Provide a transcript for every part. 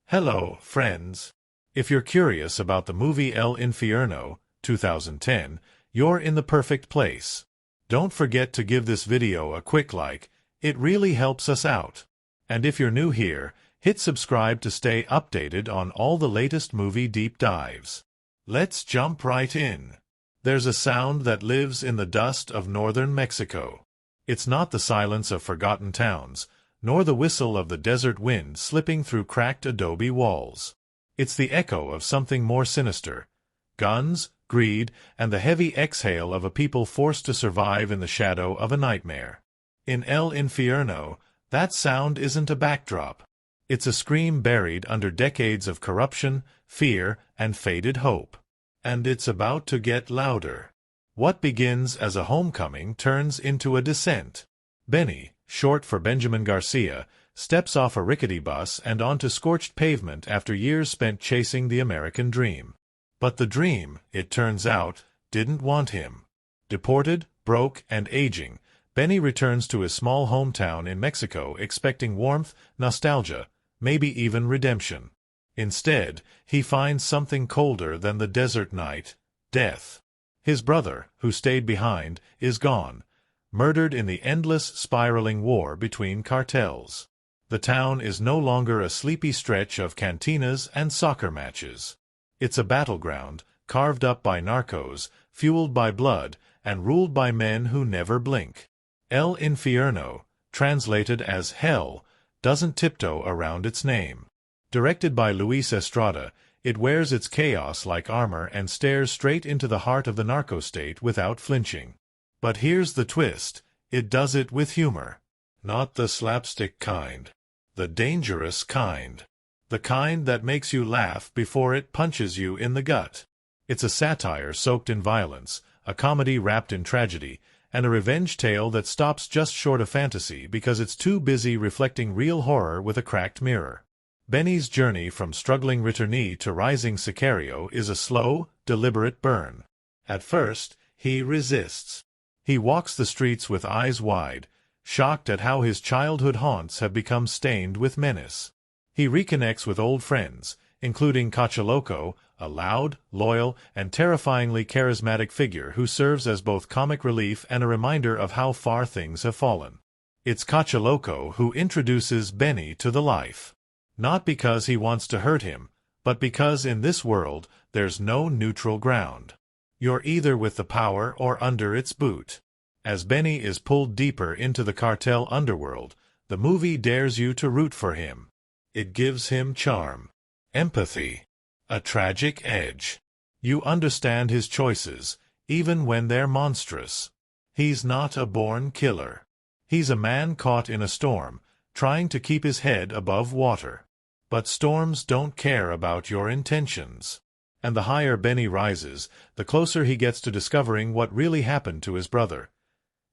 Hello, friends. If you're curious about the movie El Infierno, 2010, you're in the perfect place. Don't forget to give this video a quick like, it really helps us out. And if you're new here, hit subscribe to stay updated on all the latest movie deep dives. Let's jump right in. There's a sound that lives in the dust of northern Mexico. It's not the silence of forgotten towns, nor the whistle of the desert wind slipping through cracked adobe walls. It's the echo of something more sinister: guns, greed, and the heavy exhale of a people forced to survive in the shadow of a nightmare. In El Infierno, that sound isn't a backdrop. It's a scream buried under decades of corruption, fear, and faded hope. And it's about to get louder. What begins as a homecoming turns into a descent. Benny, short for Benjamin Garcia, steps off a rickety bus and onto scorched pavement after years spent chasing the American dream. But the dream, it turns out, didn't want him. Deported, broke, and aging, Benny returns to his small hometown in Mexico expecting warmth, nostalgia, maybe even redemption. Instead, he finds something colder than the desert night: death. His brother, who stayed behind, is gone, murdered in the endless, spiraling war between cartels. The town is no longer a sleepy stretch of cantinas and soccer matches. It's a battleground, carved up by narcos, fueled by blood, and ruled by men who never blink. El Infierno, translated as Hell, doesn't tiptoe around its name. Directed by Luis Estrada, it wears its chaos like armor and stares straight into the heart of the narco-state without flinching. But here's the twist: it does it with humor. Not the slapstick kind. The dangerous kind. The kind that makes you laugh before it punches you in the gut. It's a satire soaked in violence, a comedy wrapped in tragedy, and a revenge tale that stops just short of fantasy because it's too busy reflecting real horror with a cracked mirror. Benny's journey from struggling returnee to rising sicario is a slow, deliberate burn. At first, he resists. He walks the streets with eyes wide, shocked at how his childhood haunts have become stained with menace. He reconnects with old friends, including Cachaloco, a loud, loyal, and terrifyingly charismatic figure who serves as both comic relief and a reminder of how far things have fallen. It's Cachaloco who introduces Benny to the life. Not because he wants to hurt him, but because in this world there's no neutral ground. You're either with the power or under its boot. As Benny is pulled deeper into the cartel underworld, the movie dares you to root for him. It gives him charm, empathy, a tragic edge. You understand his choices, even when they're monstrous. He's not a born killer. He's a man caught in a storm, trying to keep his head above water. But storms don't care about your intentions. And the higher Benny rises, the closer he gets to discovering what really happened to his brother,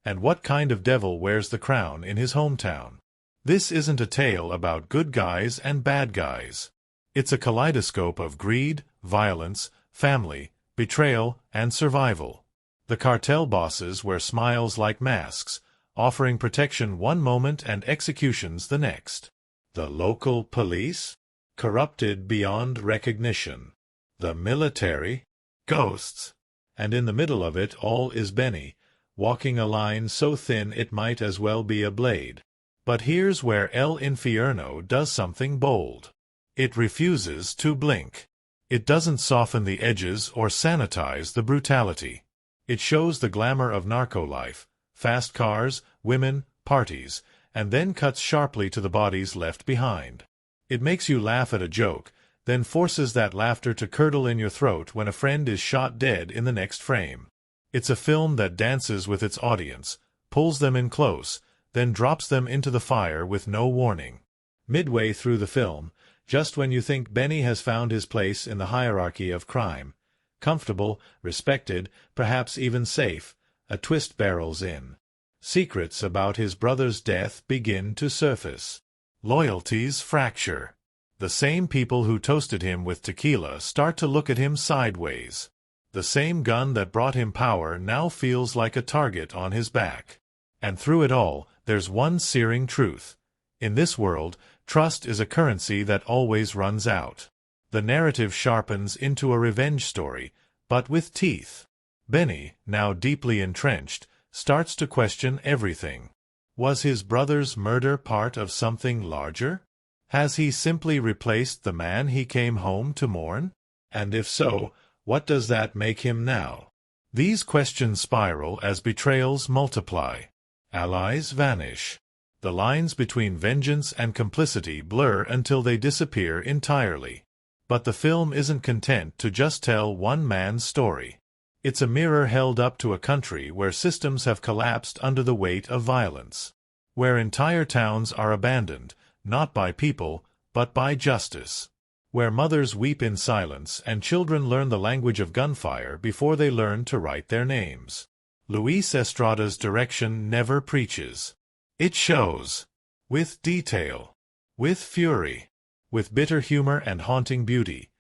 and what kind of devil wears the crown in his hometown. This isn't a tale about good guys and bad guys. It's a kaleidoscope of greed, violence, family, betrayal, and survival. The cartel bosses wear smiles like masks, offering protection one moment and executions the next. The local police? Corrupted beyond recognition. The military? Ghosts. And in the middle of it all is Benny, walking a line so thin it might as well be a blade. But here's where El Infierno does something bold. It refuses to blink. It doesn't soften the edges or sanitize the brutality. It shows the glamour of narco life: fast cars, women, parties, and then cuts sharply to the bodies left behind. It makes you laugh at a joke, then forces that laughter to curdle in your throat when a friend is shot dead in the next frame. It's a film that dances with its audience, pulls them in close, then drops them into the fire with no warning. Midway through the film, just when you think Benny has found his place in the hierarchy of crime, comfortable, respected, perhaps even safe, a twist barrels in. Secrets about his brother's death begin to surface. Loyalties fracture. The same people who toasted him with tequila start to look at him sideways. The same gun that brought him power now feels like a target on his back. And through it all, there's one searing truth. In this world, Trust is a currency that always runs out. The narrative sharpens into a revenge story, but with teeth. Benny, now deeply entrenched, starts to question everything. Was his brother's murder part of something larger? Has he simply replaced the man he came home to mourn? And if so, what does that make him now? These questions spiral as betrayals multiply. Allies vanish. The lines between vengeance and complicity blur until they disappear entirely. But the film isn't content to just tell one man's story. It's a mirror held up to a country where systems have collapsed under the weight of violence. Where entire towns are abandoned, not by people, but by justice. Where mothers weep in silence and children learn the language of gunfire before they learn to write their names. Luis Estrada's direction never preaches. It shows. With detail. With fury. With bitter humor and haunting beauty.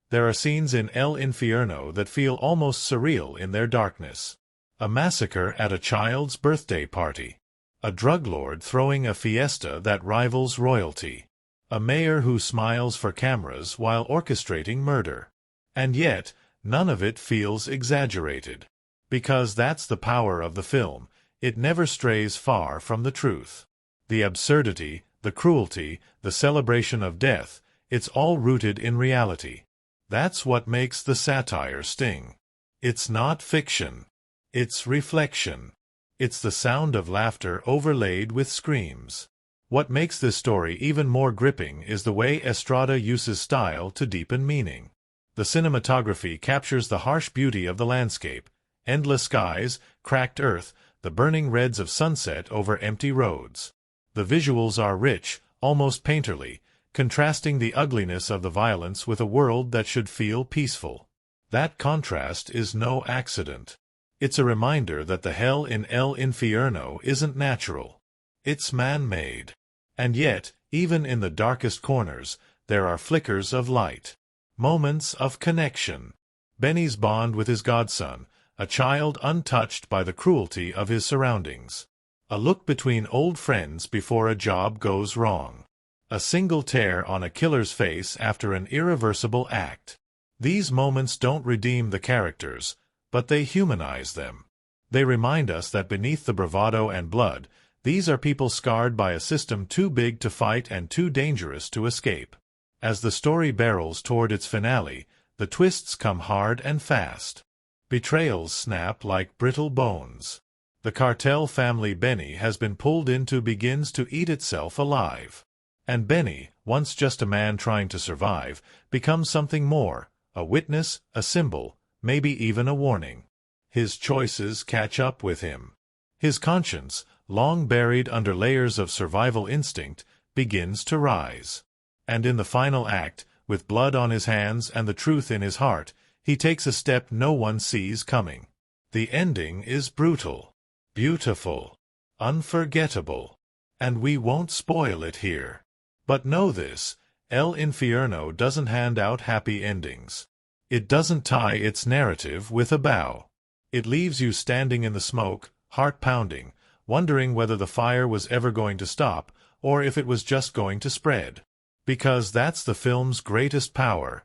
There are scenes in El Infierno that feel almost surreal in their darkness. A massacre at a child's birthday party. A drug lord throwing a fiesta that rivals royalty. A mayor who smiles for cameras while orchestrating murder. And yet, none of it feels exaggerated. Because that's the power of the film, it never strays far from the truth. The absurdity, the cruelty, the celebration of death, it's all rooted in reality. That's what makes the satire sting. It's not fiction. It's reflection. It's the sound of laughter overlaid with screams. What makes this story even more gripping is the way Estrada uses style to deepen meaning. The cinematography captures the harsh beauty of the landscape, endless skies, cracked earth, the burning reds of sunset over empty roads. The visuals are rich, almost painterly, contrasting the ugliness of the violence with a world that should feel peaceful. That contrast is no accident. It's a reminder that the hell in El Infierno isn't natural. It's man-made. And yet, even in the darkest corners, there are flickers of light. Moments of connection. Benny's bond with his godson, a child untouched by the cruelty of his surroundings. A look between old friends before a job goes wrong. A single tear on a killer's face after an irreversible act. These moments don't redeem the characters, but they humanize them. They remind us that beneath the bravado and blood, these are people scarred by a system too big to fight and too dangerous to escape. As the story barrels toward its finale, the twists come hard and fast. Betrayals snap like brittle bones. The cartel family Benny has been pulled into begins to eat itself alive. And Benny, once just a man trying to survive, becomes something more, a witness, a symbol, maybe even a warning. His choices catch up with him. His conscience, long buried under layers of survival instinct, begins to rise. And in the final act, with blood on his hands and the truth in his heart, he takes a step no one sees coming. The ending is brutal, beautiful, unforgettable. And we won't spoil it here. But know this, El Infierno doesn't hand out happy endings. It doesn't tie its narrative with a bow. It leaves you standing in the smoke, heart pounding, wondering whether the fire was ever going to stop, or if it was just going to spread. Because that's the film's greatest power.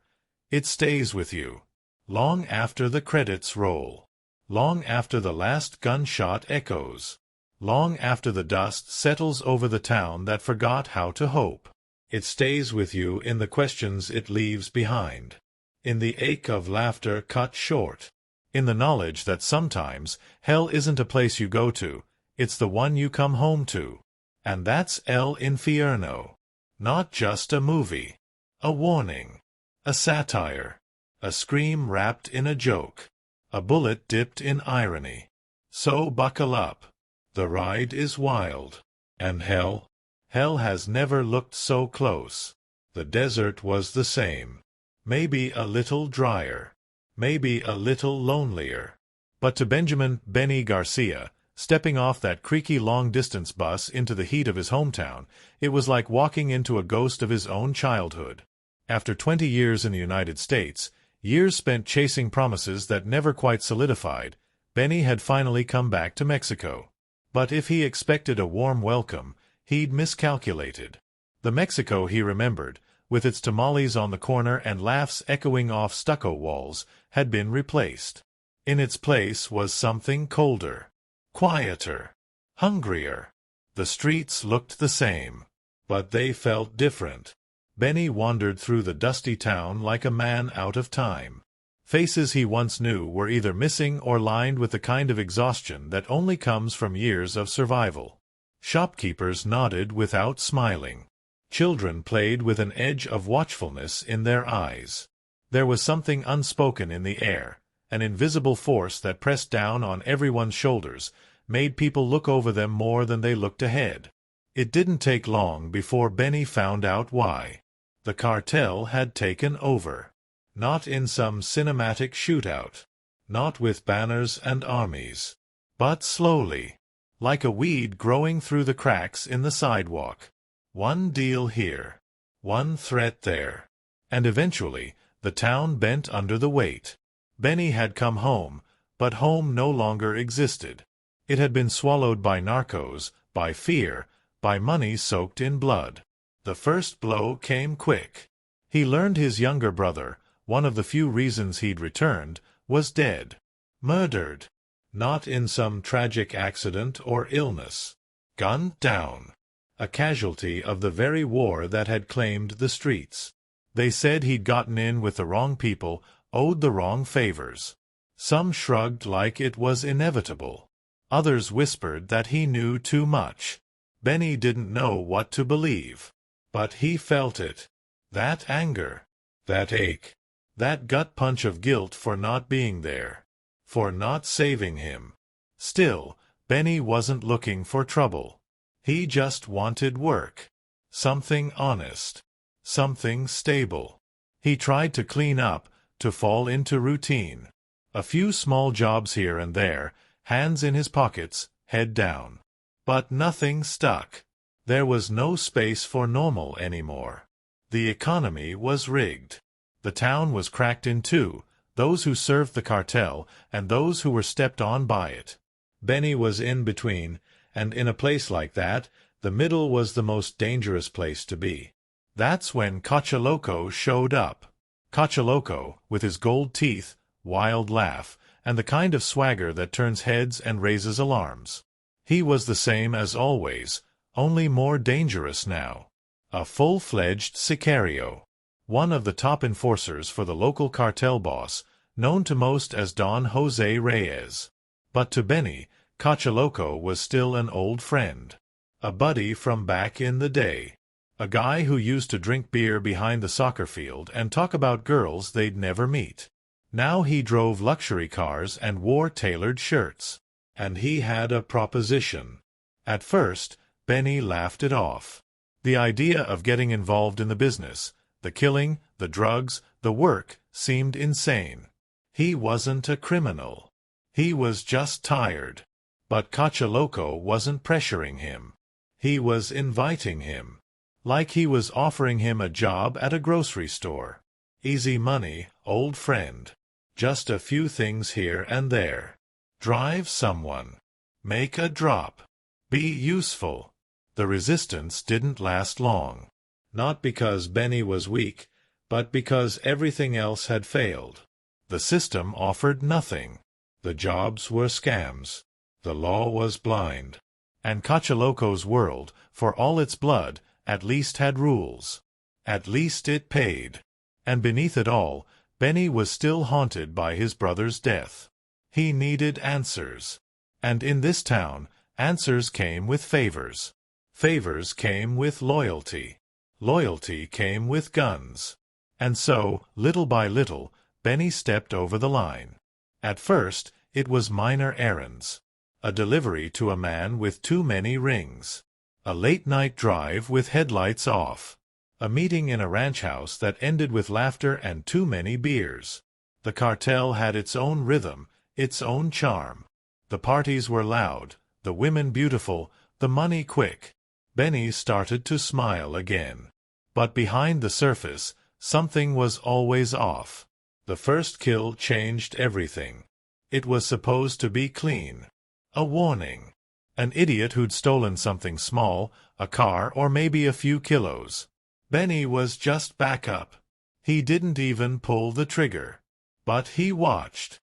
It stays with you. Long after the credits roll. Long after the last gunshot echoes. Long after the dust settles over the town that forgot how to hope. It stays with you in the questions it leaves behind. In the ache of laughter cut short. In the knowledge that sometimes, hell isn't a place you go to, it's the one you come home to. And that's El Infierno. Not just a movie. A warning. A satire. A scream wrapped in a joke. A bullet dipped in irony. So buckle up. The ride is wild. And hell? Hell has never looked so close. The desert was the same. Maybe a little drier. Maybe a little lonelier. But to Benjamin "Benny" Garcia, stepping off that creaky long-distance bus into the heat of his hometown, it was like walking into a ghost of his own childhood. After 20 years in the United States, years spent chasing promises that never quite solidified, Benny had finally come back to Mexico. But if he expected a warm welcome, he'd miscalculated. The Mexico he remembered, with its tamales on the corner and laughs echoing off stucco walls, had been replaced. In its place was something colder, quieter, hungrier. The streets looked the same, but they felt different. Benny wandered through the dusty town like a man out of time. Faces he once knew were either missing or lined with the kind of exhaustion that only comes from years of survival. Shopkeepers nodded without smiling. Children played with an edge of watchfulness in their eyes. There was something unspoken in the air, an invisible force that pressed down on everyone's shoulders, made people look over them more than they looked ahead. It didn't take long before Benny found out why. The cartel had taken over. Not in some cinematic shootout. Not with banners and armies. But slowly. Like a weed growing through the cracks in the sidewalk. One deal here. One threat there. And eventually, the town bent under the weight. Benny had come home, but home no longer existed. It had been swallowed by narcos, by fear, by money soaked in blood. The first blow came quick. He learned his younger brother, one of the few reasons he'd returned, was dead. Murdered. Not in some tragic accident or illness. Gunned down. A casualty of the very war that had claimed the streets. They said he'd gotten in with the wrong people, owed the wrong favors. Some shrugged like it was inevitable. Others whispered that he knew too much. Benny didn't know what to believe. But he felt it. That anger. That ache. That gut punch of guilt for not being there. For not saving him. Still, Benny wasn't looking for trouble. He just wanted work. Something honest. Something stable. He tried to clean up, to fall into routine. A few small jobs here and there, hands in his pockets, head down. But nothing stuck. There was no space for normal anymore. The economy was rigged. The town was cracked in two, those who served the cartel and those who were stepped on by it. Benny was in between, and in a place like that, the middle was the most dangerous place to be. That's when Cachaloco showed up. Cachaloco, with his gold teeth, wild laugh, and the kind of swagger that turns heads and raises alarms. He was the same as always, only more dangerous now. A full-fledged sicario. One of the top enforcers for the local cartel boss, known to most as Don Jose Reyes. But to Benny, Cachaloco was still an old friend. A buddy from back in the day. A guy who used to drink beer behind the soccer field and talk about girls they'd never meet. Now he drove luxury cars and wore tailored shirts. And he had a proposition. At first, Benny laughed it off. The idea of getting involved in the business, the killing, the drugs, the work, seemed insane. He wasn't a criminal. He was just tired. But Cachaloco wasn't pressuring him. He was inviting him. Like he was offering him a job at a grocery store. Easy money, old friend. Just a few things here and there. Drive someone. Make a drop. Be useful. The resistance didn't last long. Not because Benny was weak, but because everything else had failed. The system offered nothing. The jobs were scams. The law was blind. And Cachaloco's world, for all its blood, at least had rules. At least it paid. And beneath it all, Benny was still haunted by his brother's death. He needed answers. And in this town, answers came with favors. Favors came with loyalty. Loyalty came with guns. And so, little by little, Benny stepped over the line. At first, it was minor errands. A delivery to a man with too many rings. A late-night drive with headlights off. A meeting in a ranch house that ended with laughter and too many beers. The cartel had its own rhythm, its own charm. The parties were loud, the women beautiful, the money quick. Benny started to smile again. But behind the surface, something was always off. The first kill changed everything. It was supposed to be clean. A warning. An idiot who'd stolen something small, a car, or maybe a few kilos. Benny was just back up. He didn't even pull the trigger. But he watched.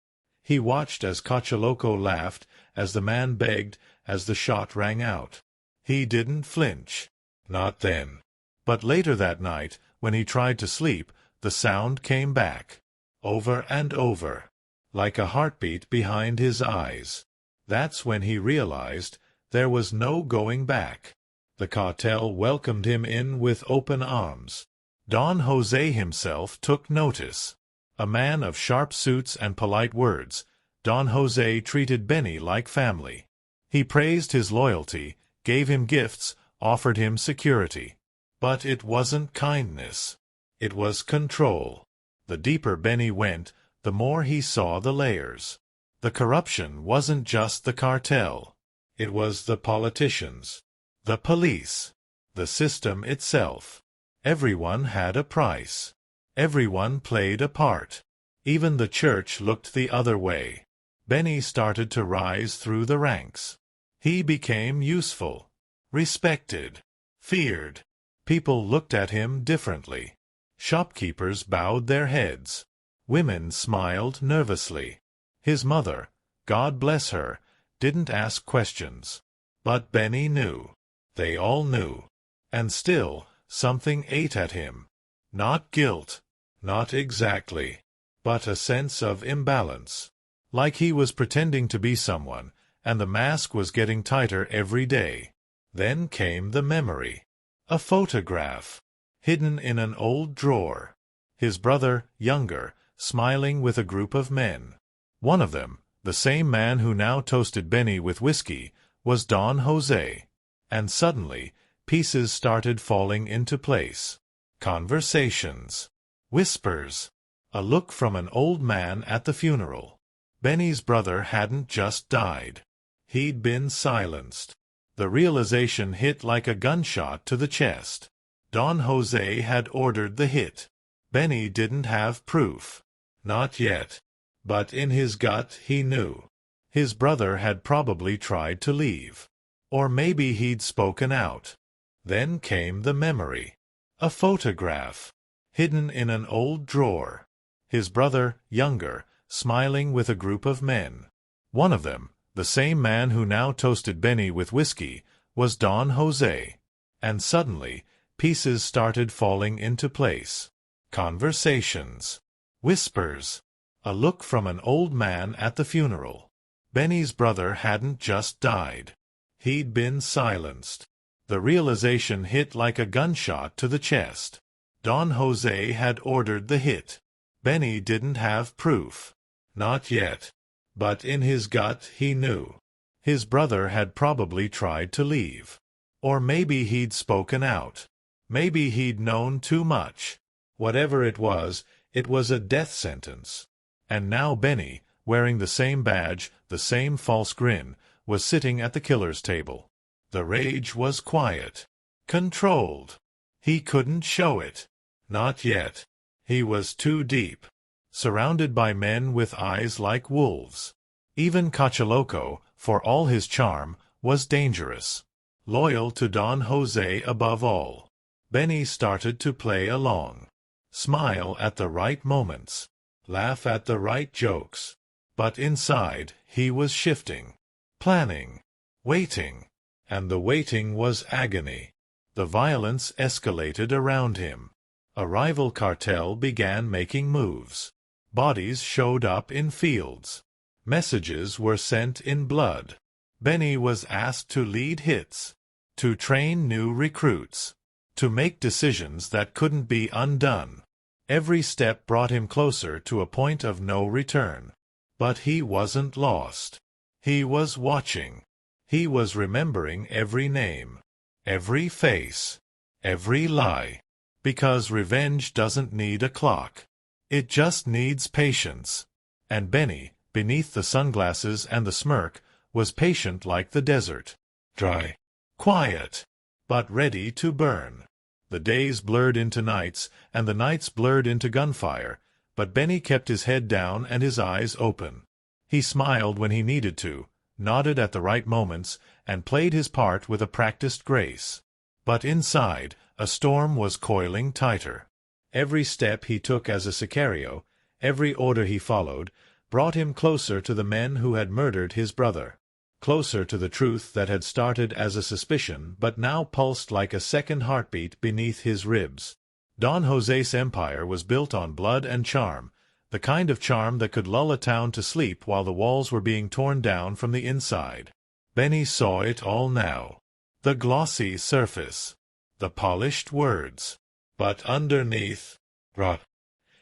He watched as Cachaloco laughed, as the man begged, as the shot rang out. He didn't flinch. Not then. But later that night, when he tried to sleep, the sound came back. Over and over. Like a heartbeat behind his eyes. That's when he realized there was no going back. The cartel welcomed him in with open arms. Don Jose himself took notice. A man of sharp suits and polite words, Don Jose treated Benny like family. He praised his loyalty, gave him gifts, offered him security. But it wasn't kindness. It was control. The deeper Benny went, the more he saw the layers. The corruption wasn't just the cartel. It was the politicians, the police, the system itself. Everyone had a price. Everyone played a part. Even the church looked the other way. Benny started to rise through the ranks. He became useful, respected, feared. People looked at him differently. Shopkeepers bowed their heads. Women smiled nervously. His mother, God bless her, didn't ask questions. But Benny knew. They all knew. And still, something ate at him. Not guilt. Not exactly. But a sense of imbalance. Like he was pretending to be someone, and the mask was getting tighter every day. Then came the memory. A photograph. Hidden in an old drawer. His brother, younger, smiling with a group of men. One of them, the same man who now toasted Benny with whiskey, was Don Jose. And suddenly, pieces started falling into place. Conversations. Whispers. A look from an old man at the funeral. Benny's brother hadn't just died. He'd been silenced. The realization hit like a gunshot to the chest. Don Jose had ordered the hit. Benny didn't have proof. Not yet. But in his gut he knew. His brother had probably tried to leave. Or maybe he'd spoken out. Then came the memory. A photograph. Hidden in an old drawer. His brother, younger, smiling with a group of men. One of them, the same man who now toasted Benny with whiskey, was Don Jose. And suddenly, pieces started falling into place. Conversations. Whispers. A look from an old man at the funeral. Benny's brother hadn't just died. He'd been silenced. The realization hit like a gunshot to the chest. Don Jose had ordered the hit. Benny didn't have proof. Not yet. But in his gut he knew. His brother had probably tried to leave. Or maybe he'd spoken out. Maybe he'd known too much. Whatever it was a death sentence. And now Benny, wearing the same badge, the same false grin, was sitting at the killer's table. The rage was quiet. Controlled. He couldn't show it. Not yet. He was too deep. Surrounded by men with eyes like wolves. Even Cachaloco, for all his charm, was dangerous. Loyal to Don Jose above all. Benny started to play along. Smile at the right moments. Laugh at the right jokes. But inside, he was shifting. Planning. Waiting. And the waiting was agony. The violence escalated around him. A rival cartel began making moves. Bodies showed up in fields. Messages were sent in blood. Benny was asked to lead hits, to train new recruits, to make decisions that couldn't be undone. Every step brought him closer to a point of no return. But he wasn't lost. He was watching. He was remembering every name, every face, every lie. Because revenge doesn't need a clock. It just needs patience. And Benny, beneath the sunglasses and the smirk, was patient like the desert. Dry. Quiet. But ready to burn. The days blurred into nights, and the nights blurred into gunfire, but Benny kept his head down and his eyes open. He smiled when he needed to, nodded at the right moments, and played his part with a practiced grace. But inside, a storm was coiling tighter. Every step he took as a sicario, every order he followed, brought him closer to the men who had murdered his brother, closer to the truth that had started as a suspicion but now pulsed like a second heartbeat beneath his ribs. Don Jose's empire was built on blood and charm, the kind of charm that could lull a town to sleep while the walls were being torn down from the inside. Benny saw it all now. The glossy surface, the polished words. But underneath,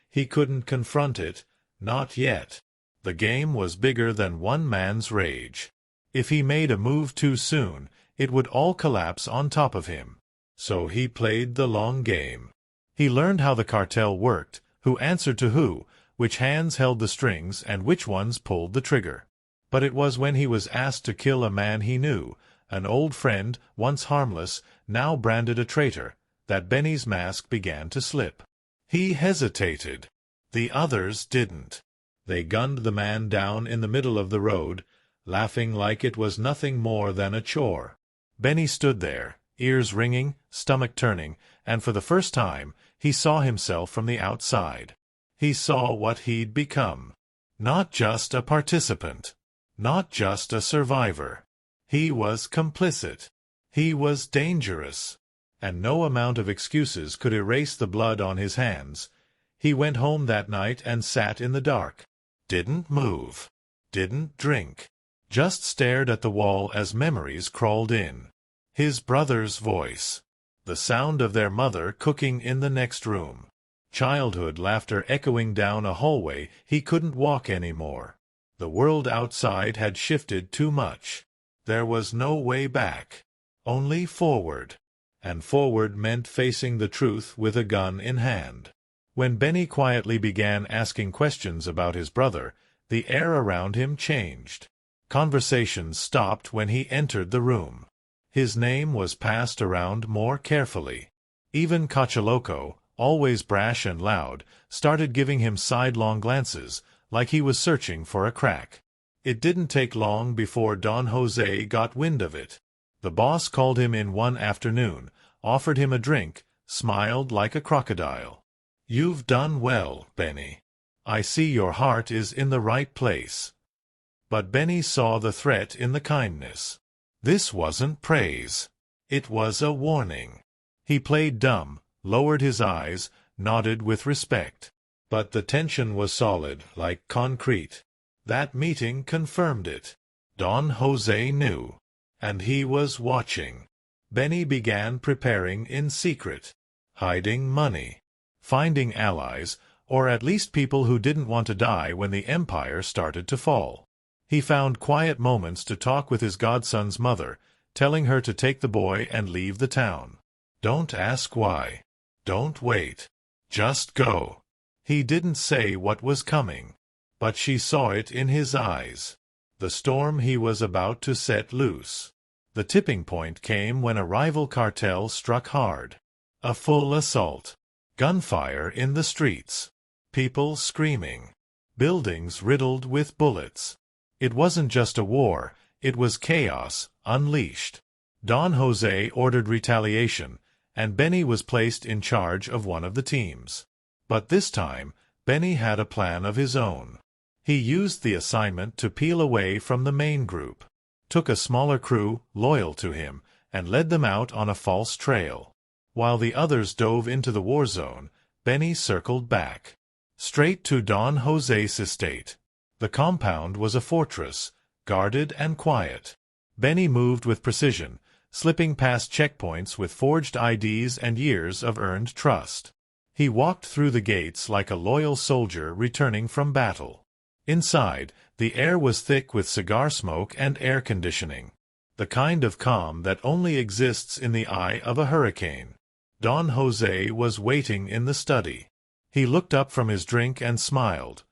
he couldn't confront it, not yet. The game was bigger than one man's rage. If he made a move too soon, it would all collapse on top of him. So he played the long game. He learned how the cartel worked, who answered to who, which hands held the strings and which ones pulled the trigger. But it was when he was asked to kill a man he knew, an old friend, once harmless, now branded a traitor, that Benny's mask began to slip. He hesitated. The others didn't. They gunned the man down in the middle of the road, laughing like it was nothing more than a chore. Benny stood there, ears ringing, stomach turning, and for the first time, he saw himself from the outside. He saw what he'd become. Not just a participant. Not just a survivor. He was complicit. He was dangerous. And no amount of excuses could erase the blood on his hands. He went home that night and sat in the dark. Didn't move. Didn't drink. Just stared at the wall as memories crawled in. His brother's voice. The sound of their mother cooking in the next room. Childhood laughter echoing down a hallway he couldn't walk anymore. The world outside had shifted too much. There was no way back. Only forward. And forward meant facing the truth with a gun in hand. When Benny quietly began asking questions about his brother, the air around him changed. Conversations stopped when he entered the room. His name was passed around more carefully. Even Cachaloco, always brash and loud, started giving him sidelong glances, like he was searching for a crack. It didn't take long before Don Jose got wind of it. The boss called him in one afternoon, offered him a drink, smiled like a crocodile. "You've done well, Benny. I see your heart is in the right place." But Benny saw the threat in the kindness. This wasn't praise. It was a warning. He played dumb, lowered his eyes, nodded with respect. But the tension was solid, like concrete. That meeting confirmed it. Don Jose knew. And he was watching. Benny began preparing in secret. Hiding money. Finding allies, or at least people who didn't want to die when the empire started to fall. He found quiet moments to talk with his godson's mother, telling her to take the boy and leave the town. Don't ask why. Don't wait. Just go. He didn't say what was coming, but she saw it in his eyes. The storm he was about to set loose. The tipping point came when a rival cartel struck hard. A full assault. Gunfire in the streets. People screaming. Buildings riddled with bullets. It wasn't just a war, it was chaos, unleashed. Don Jose ordered retaliation, and Benny was placed in charge of one of the teams. But this time, Benny had a plan of his own. He used the assignment to peel away from the main group, took a smaller crew, loyal to him, and led them out on a false trail. While the others dove into the war zone, Benny circled back. Straight to Don Jose's estate. The compound was a fortress, guarded and quiet. Benny moved with precision, slipping past checkpoints with forged IDs and years of earned trust. He walked through the gates like a loyal soldier returning from battle. Inside, the air was thick with cigar smoke and air conditioning. The kind of calm that only exists in the eye of a hurricane. Don Jose was waiting in the study. He looked up from his drink and smiled.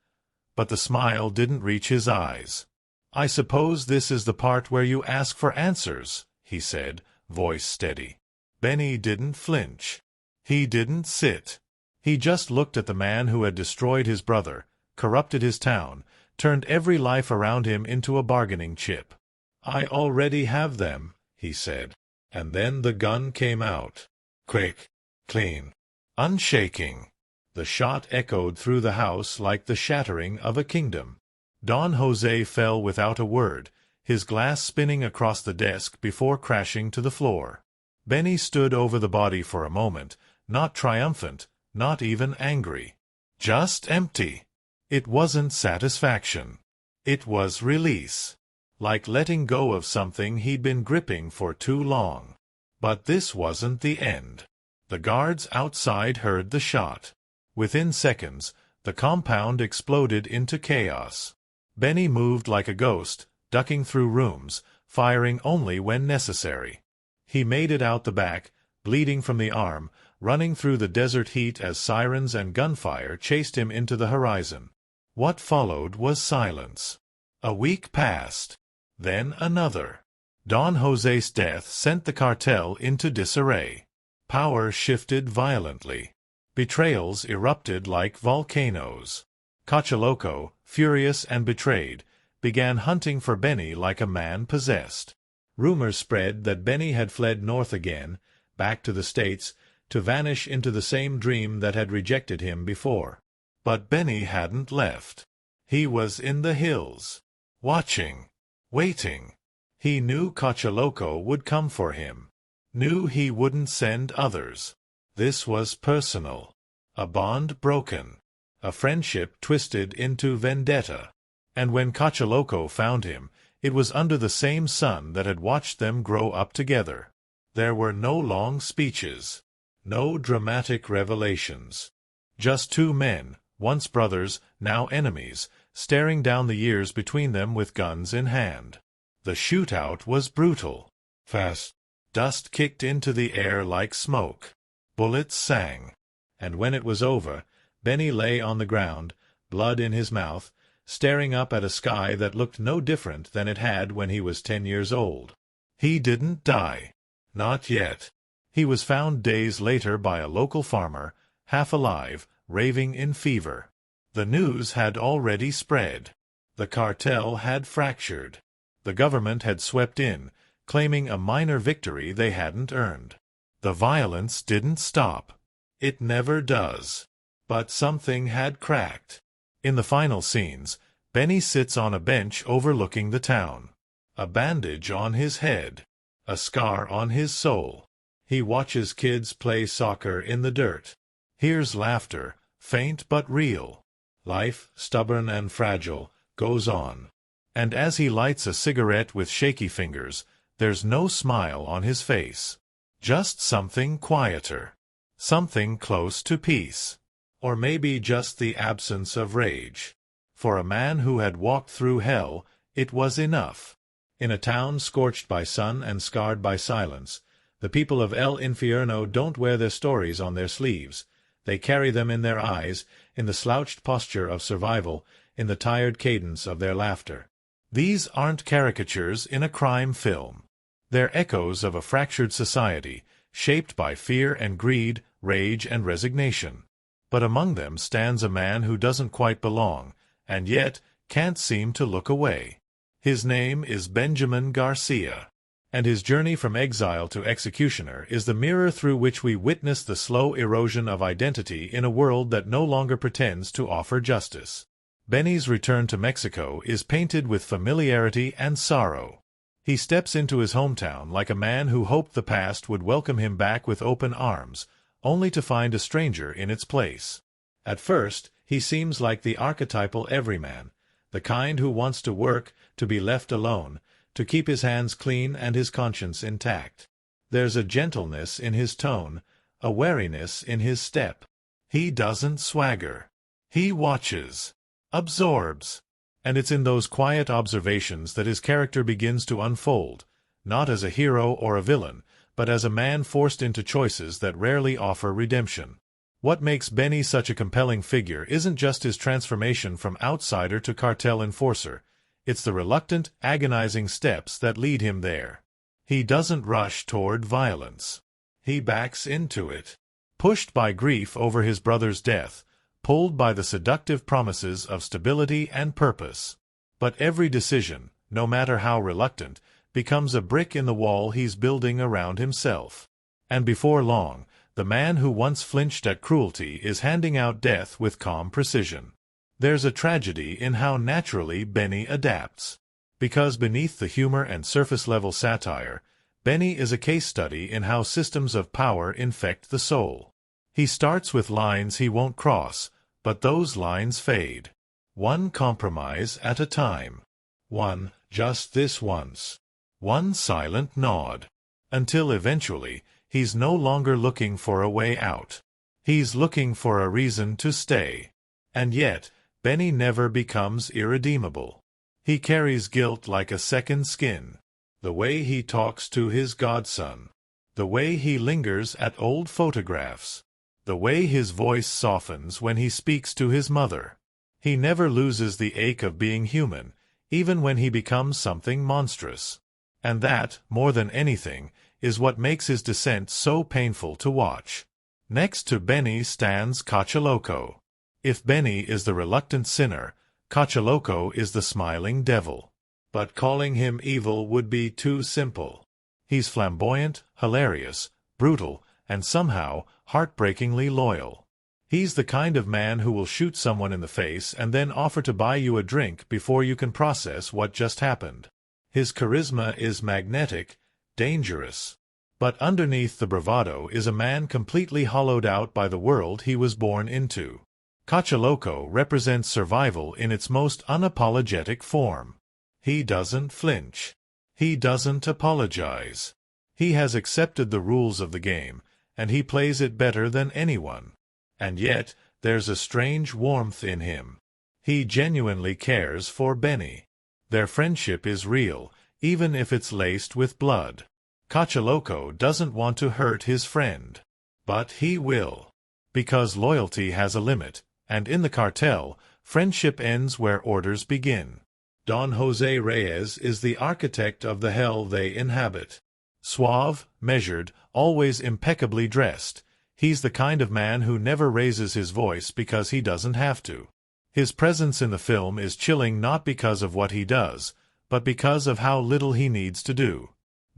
But the smile didn't reach his eyes. "I suppose this is the part where you ask for answers," he said, voice steady. Benny didn't flinch. He didn't sit. He just looked at the man who had destroyed his brother, corrupted his town, turned every life around him into a bargaining chip. "I already have them," he said. And then the gun came out. Quick, clean, unshaking. The shot echoed through the house like the shattering of a kingdom. Don José fell without a word, his glass spinning across the desk before crashing to the floor. Benny stood over the body for a moment, not triumphant, not even angry. Just empty. It wasn't satisfaction. It was release. Like letting go of something he'd been gripping for too long. But this wasn't the end. The guards outside heard the shot. Within seconds, the compound exploded into chaos. Benny moved like a ghost, ducking through rooms, firing only when necessary. He made it out the back, bleeding from the arm, running through the desert heat as sirens and gunfire chased him into the horizon. What followed was silence. A week passed. Then another. Don José's death sent the cartel into disarray. Power shifted violently. Betrayals erupted like volcanoes. Cachaloco, furious and betrayed, began hunting for Benny like a man possessed. Rumors spread that Benny had fled north again, back to the States, to vanish into the same dream that had rejected him before. But Benny hadn't left. He was in the hills, watching, waiting. He knew Cachaloco would come for him. Knew he wouldn't send others. This was personal. A bond broken. A friendship twisted into vendetta. And when Cachaloco found him, it was under the same sun that had watched them grow up together. There were no long speeches. No dramatic revelations. Just two men, once brothers, now enemies, staring down the years between them with guns in hand. The shootout was brutal. Fast. Dust kicked into the air like smoke. Bullets sang. And when it was over, Benny lay on the ground, blood in his mouth, staring up at a sky that looked no different than it had when he was 10 years old. He didn't die. Not yet. He was found days later by a local farmer, half alive, raving in fever. The news had already spread. The cartel had fractured. The government had swept in, claiming a minor victory they hadn't earned. The violence didn't stop. It never does. But something had cracked. In the final scenes, Benny sits on a bench overlooking the town. A bandage on his head. A scar on his soul. He watches kids play soccer in the dirt. Hears laughter, faint but real. Life, stubborn and fragile, goes on. And as he lights a cigarette with shaky fingers, there's no smile on his face. Just something quieter. Something close to peace. Or maybe just the absence of rage. For a man who had walked through hell, it was enough. In a town scorched by sun and scarred by silence, the people of El Infierno don't wear their stories on their sleeves. They carry them in their eyes, in the slouched posture of survival, in the tired cadence of their laughter. These aren't caricatures in a crime film. They're echoes of a fractured society, shaped by fear and greed, rage and resignation. But among them stands a man who doesn't quite belong, and yet can't seem to look away. His name is Benjamin Garcia, and his journey from exile to executioner is the mirror through which we witness the slow erosion of identity in a world that no longer pretends to offer justice. Benny's return to Mexico is painted with familiarity and sorrow. He steps into his hometown like a man who hoped the past would welcome him back with open arms, only to find a stranger in its place. At first, he seems like the archetypal everyman, the kind who wants to work, to be left alone, to keep his hands clean and his conscience intact. There's a gentleness in his tone, a wariness in his step. He doesn't swagger. He watches, absorbs. And it's in those quiet observations that his character begins to unfold, not as a hero or a villain, but as a man forced into choices that rarely offer redemption. What makes Benny such a compelling figure isn't just his transformation from outsider to cartel enforcer. It's the reluctant, agonizing steps that lead him there. He doesn't rush toward violence. He backs into it. Pushed by grief over his brother's death, pulled by the seductive promises of stability and purpose. But every decision, no matter how reluctant, becomes a brick in the wall he's building around himself. And before long, the man who once flinched at cruelty is handing out death with calm precision. There's a tragedy in how naturally Benny adapts. Because beneath the humor and surface-level satire, Benny is a case study in how systems of power infect the soul. He starts with lines he won't cross, but those lines fade. One compromise at a time. One, just this once. One silent nod. Until eventually, he's no longer looking for a way out. He's looking for a reason to stay. And yet, Benny never becomes irredeemable. He carries guilt like a second skin. The way he talks to his godson. The way he lingers at old photographs. The way his voice softens when he speaks to his mother. He never loses the ache of being human, even when he becomes something monstrous. And that, more than anything, is what makes his descent so painful to watch. Next to Benny stands Cachaloco. If Benny is the reluctant sinner, Cachaloco is the smiling devil. But calling him evil would be too simple. He's flamboyant, hilarious, brutal, and somehow heartbreakingly loyal. He's the kind of man who will shoot someone in the face and then offer to buy you a drink before you can process what just happened. His charisma is magnetic, dangerous. But underneath the bravado is a man completely hollowed out by the world he was born into. Cachaloco represents survival in its most unapologetic form. He doesn't flinch. He doesn't apologize. He has accepted the rules of the game, and he plays it better than anyone. And yet, there's a strange warmth in him. He genuinely cares for Benny. Their friendship is real, even if it's laced with blood. Cachaloco doesn't want to hurt his friend. But he will. Because loyalty has a limit, and in the cartel, friendship ends where orders begin. Don Jose Reyes is the architect of the hell they inhabit. Suave, measured, always impeccably dressed, he's the kind of man who never raises his voice because he doesn't have to. His presence in the film is chilling not because of what he does, but because of how little he needs to do.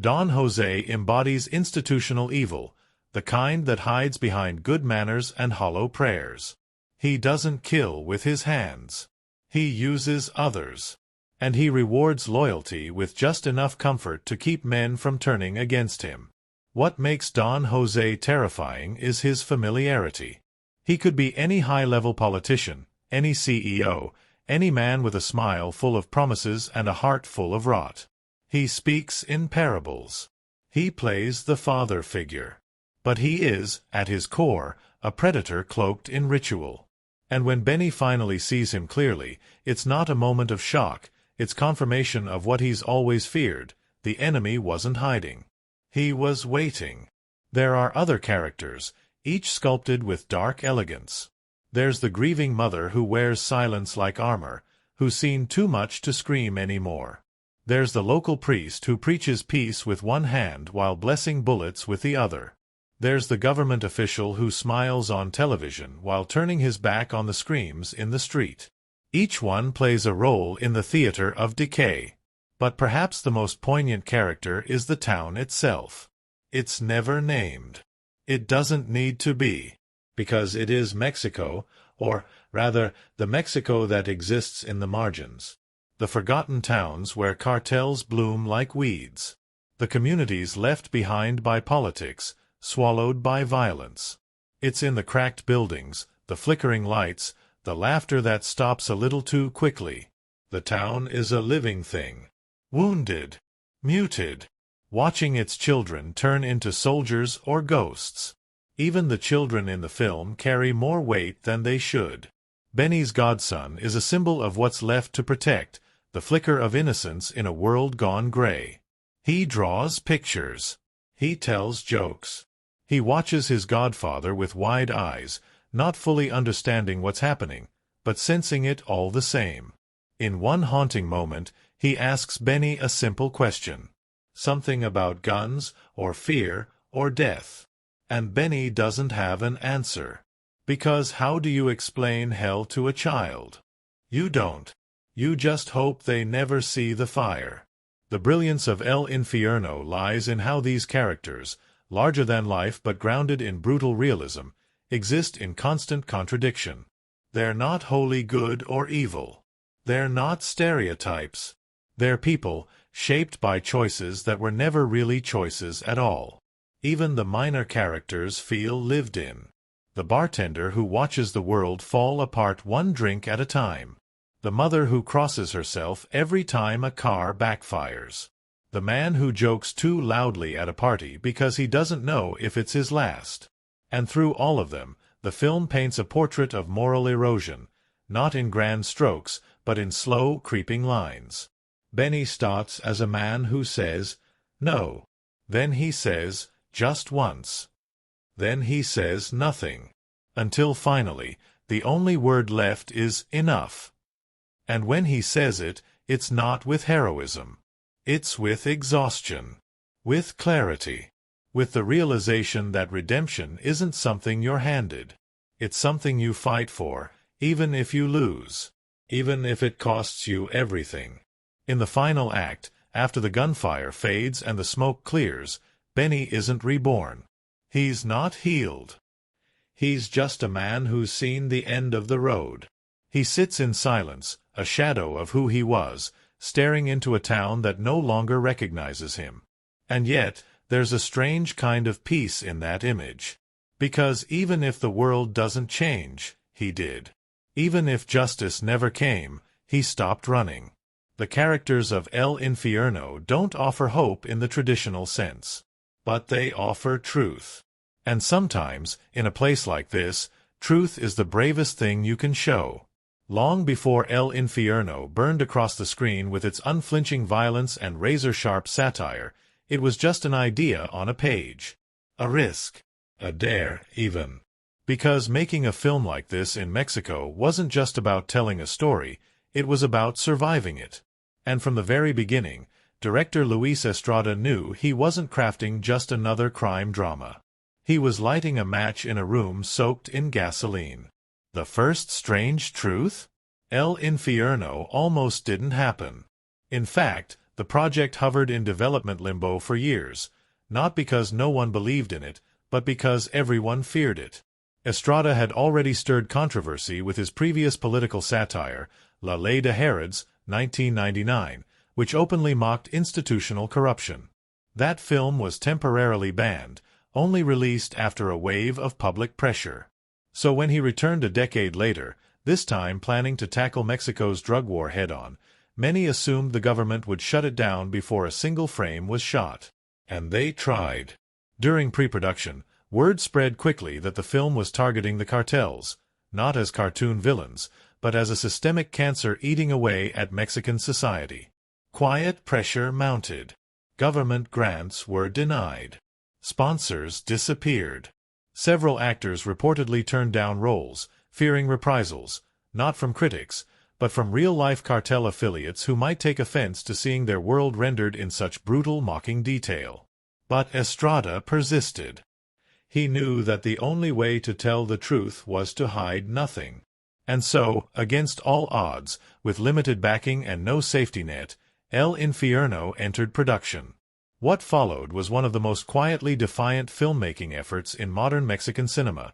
Don Jose embodies institutional evil, the kind that hides behind good manners and hollow prayers. He doesn't kill with his hands. He uses others. And he rewards loyalty with just enough comfort to keep men from turning against him. What makes Don Jose terrifying is his familiarity. He could be any high-level politician, any CEO, any man with a smile full of promises and a heart full of rot. He speaks in parables. He plays the father figure. But he is, at his core, a predator cloaked in ritual. And when Benny finally sees him clearly, it's not a moment of shock. It's confirmation of what he's always feared. The enemy wasn't hiding. He was waiting. There are other characters, each sculpted with dark elegance. There's the grieving mother who wears silence like armor, who's seen too much to scream anymore. There's the local priest who preaches peace with one hand while blessing bullets with the other. There's the government official who smiles on television while turning his back on the screams in the street. Each one plays a role in the theater of decay. But perhaps the most poignant character is the town itself. It's never named. It doesn't need to be. Because it is Mexico, or, rather, the Mexico that exists in the margins. The forgotten towns where cartels bloom like weeds. The communities left behind by politics, swallowed by violence. It's in the cracked buildings, the flickering lights, the laughter that stops a little too quickly. The town is a living thing. Wounded. Muted. Watching its children turn into soldiers or ghosts. Even the children in the film carry more weight than they should. Benny's godson is a symbol of what's left to protect, the flicker of innocence in a world gone gray. He draws pictures. He tells jokes. He watches his godfather with wide eyes, not fully understanding what's happening, but sensing it all the same. In one haunting moment, he asks Benny a simple question. Something about guns, or fear, or death. And Benny doesn't have an answer. Because how do you explain hell to a child? You don't. You just hope they never see the fire. The brilliance of El Infierno lies in how these characters, larger than life but grounded in brutal realism, exist in constant contradiction. They're not wholly good or evil. They're not stereotypes. They're people, shaped by choices that were never really choices at all. Even the minor characters feel lived in. The bartender who watches the world fall apart one drink at a time. The mother who crosses herself every time a car backfires. The man who jokes too loudly at a party because he doesn't know if it's his last. And through all of them, the film paints a portrait of moral erosion, not in grand strokes, but in slow, creeping lines. Benny starts as a man who says, "No." Then he says, "Just once." Then he says nothing. Until finally, the only word left is "enough." And when he says it, it's not with heroism. It's with exhaustion. With clarity. With the realization that redemption isn't something you're handed. It's something you fight for, even if you lose. Even if it costs you everything. In the final act, after the gunfire fades and the smoke clears, Benny isn't reborn. He's not healed. He's just a man who's seen the end of the road. He sits in silence, a shadow of who he was, staring into a town that no longer recognizes him. And yet, there's a strange kind of peace in that image. Because even if the world doesn't change, he did. Even if justice never came, he stopped running. The characters of El Infierno don't offer hope in the traditional sense. But they offer truth. And sometimes, in a place like this, truth is the bravest thing you can show. Long before El Infierno burned across the screen with its unflinching violence and razor-sharp satire, it was just an idea on a page. A risk. A dare, even. Because making a film like this in Mexico wasn't just about telling a story, it was about surviving it. And from the very beginning, director Luis Estrada knew he wasn't crafting just another crime drama. He was lighting a match in a room soaked in gasoline. The first strange truth? El Infierno almost didn't happen. In fact, the project hovered in development limbo for years, not because no one believed in it, but because everyone feared it. Estrada had already stirred controversy with his previous political satire, La Ley de Herodes, 1999, which openly mocked institutional corruption. That film was temporarily banned, only released after a wave of public pressure. So when he returned a decade later, this time planning to tackle Mexico's drug war head-on, many assumed the government would shut it down before a single frame was shot. And they tried. During pre-production, word spread quickly that the film was targeting the cartels, not as cartoon villains, but as a systemic cancer eating away at Mexican society. Quiet pressure mounted. Government grants were denied. Sponsors disappeared. Several actors reportedly turned down roles, fearing reprisals, not from critics, but from real-life cartel affiliates who might take offense to seeing their world rendered in such brutal mocking detail. But Estrada persisted. He knew that the only way to tell the truth was to hide nothing. And so, against all odds, with limited backing and no safety net, El Infierno entered production. What followed was one of the most quietly defiant filmmaking efforts in modern Mexican cinema.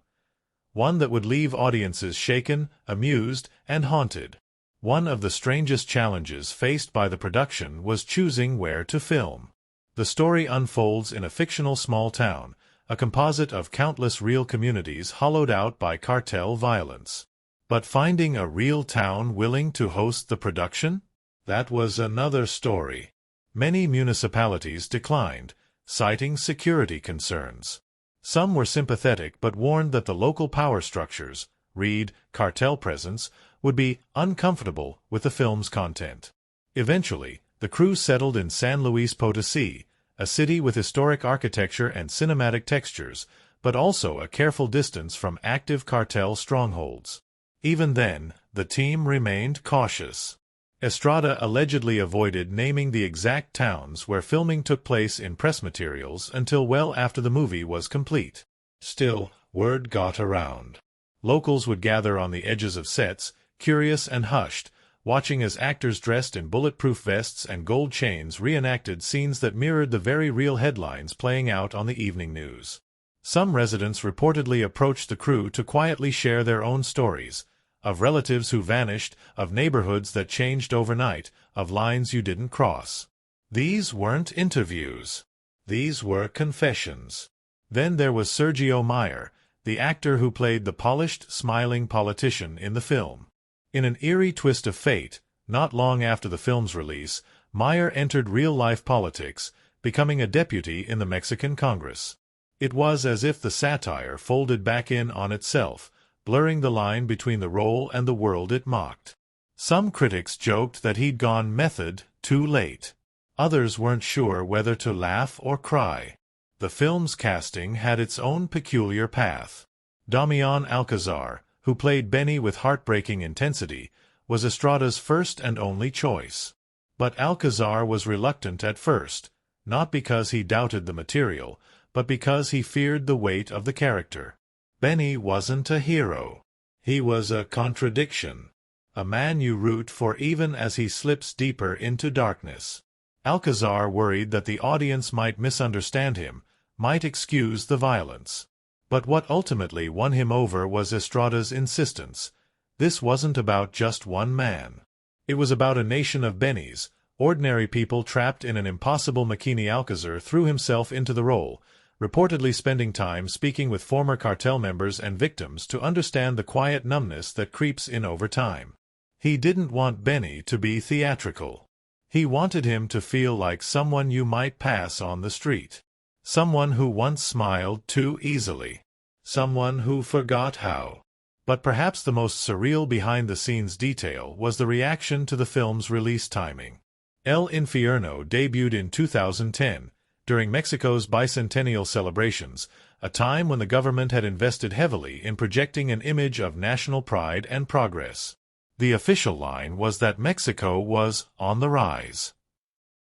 One that would leave audiences shaken, amused, and haunted. One of the strangest challenges faced by the production was choosing where to film. The story unfolds in a fictional small town, a composite of countless real communities hollowed out by cartel violence. But finding a real town willing to host the production? That was another story. Many municipalities declined, citing security concerns. Some were sympathetic but warned that the local power structures, read cartel presence, would be uncomfortable with the film's content. Eventually, the crew settled in San Luis Potosí, a city with historic architecture and cinematic textures, but also a careful distance from active cartel strongholds. Even then, the team remained cautious. Estrada allegedly avoided naming the exact towns where filming took place in press materials until well after the movie was complete. Still, word got around. Locals would gather on the edges of sets, curious and hushed, watching as actors dressed in bulletproof vests and gold chains reenacted scenes that mirrored the very real headlines playing out on the evening news. Some residents reportedly approached the crew to quietly share their own stories, of relatives who vanished, of neighborhoods that changed overnight, of lines you didn't cross. These weren't interviews. These were confessions. Then there was Sergio Meyer, the actor who played the polished, smiling politician in the film. In an eerie twist of fate, not long after the film's release, Meyer entered real-life politics, becoming a deputy in the Mexican Congress. It was as if the satire folded back in on itself, blurring the line between the role and the world it mocked. Some critics joked that he'd gone method too late. Others weren't sure whether to laugh or cry. The film's casting had its own peculiar path. Damián Alcázar, who played Benny with heartbreaking intensity, was Estrada's first and only choice. But Alcázar was reluctant at first, not because he doubted the material, but because he feared the weight of the character. Benny wasn't a hero. He was a contradiction. A man you root for even as he slips deeper into darkness. Alcázar worried that the audience might misunderstand him, might excuse the violence. But what ultimately won him over was Estrada's insistence. This wasn't about just one man. It was about a nation of Bennys, ordinary people trapped in an impossible makini. Alcázar threw himself into the role, reportedly spending time speaking with former cartel members and victims to understand the quiet numbness that creeps in over time. He didn't want Benny to be theatrical. He wanted him to feel like someone you might pass on the street. Someone who once smiled too easily. Someone who forgot how. But perhaps the most surreal behind-the-scenes detail was the reaction to the film's release timing. El Infierno debuted in 2010, during Mexico's bicentennial celebrations, a time when the government had invested heavily in projecting an image of national pride and progress. The official line was that Mexico was on the rise.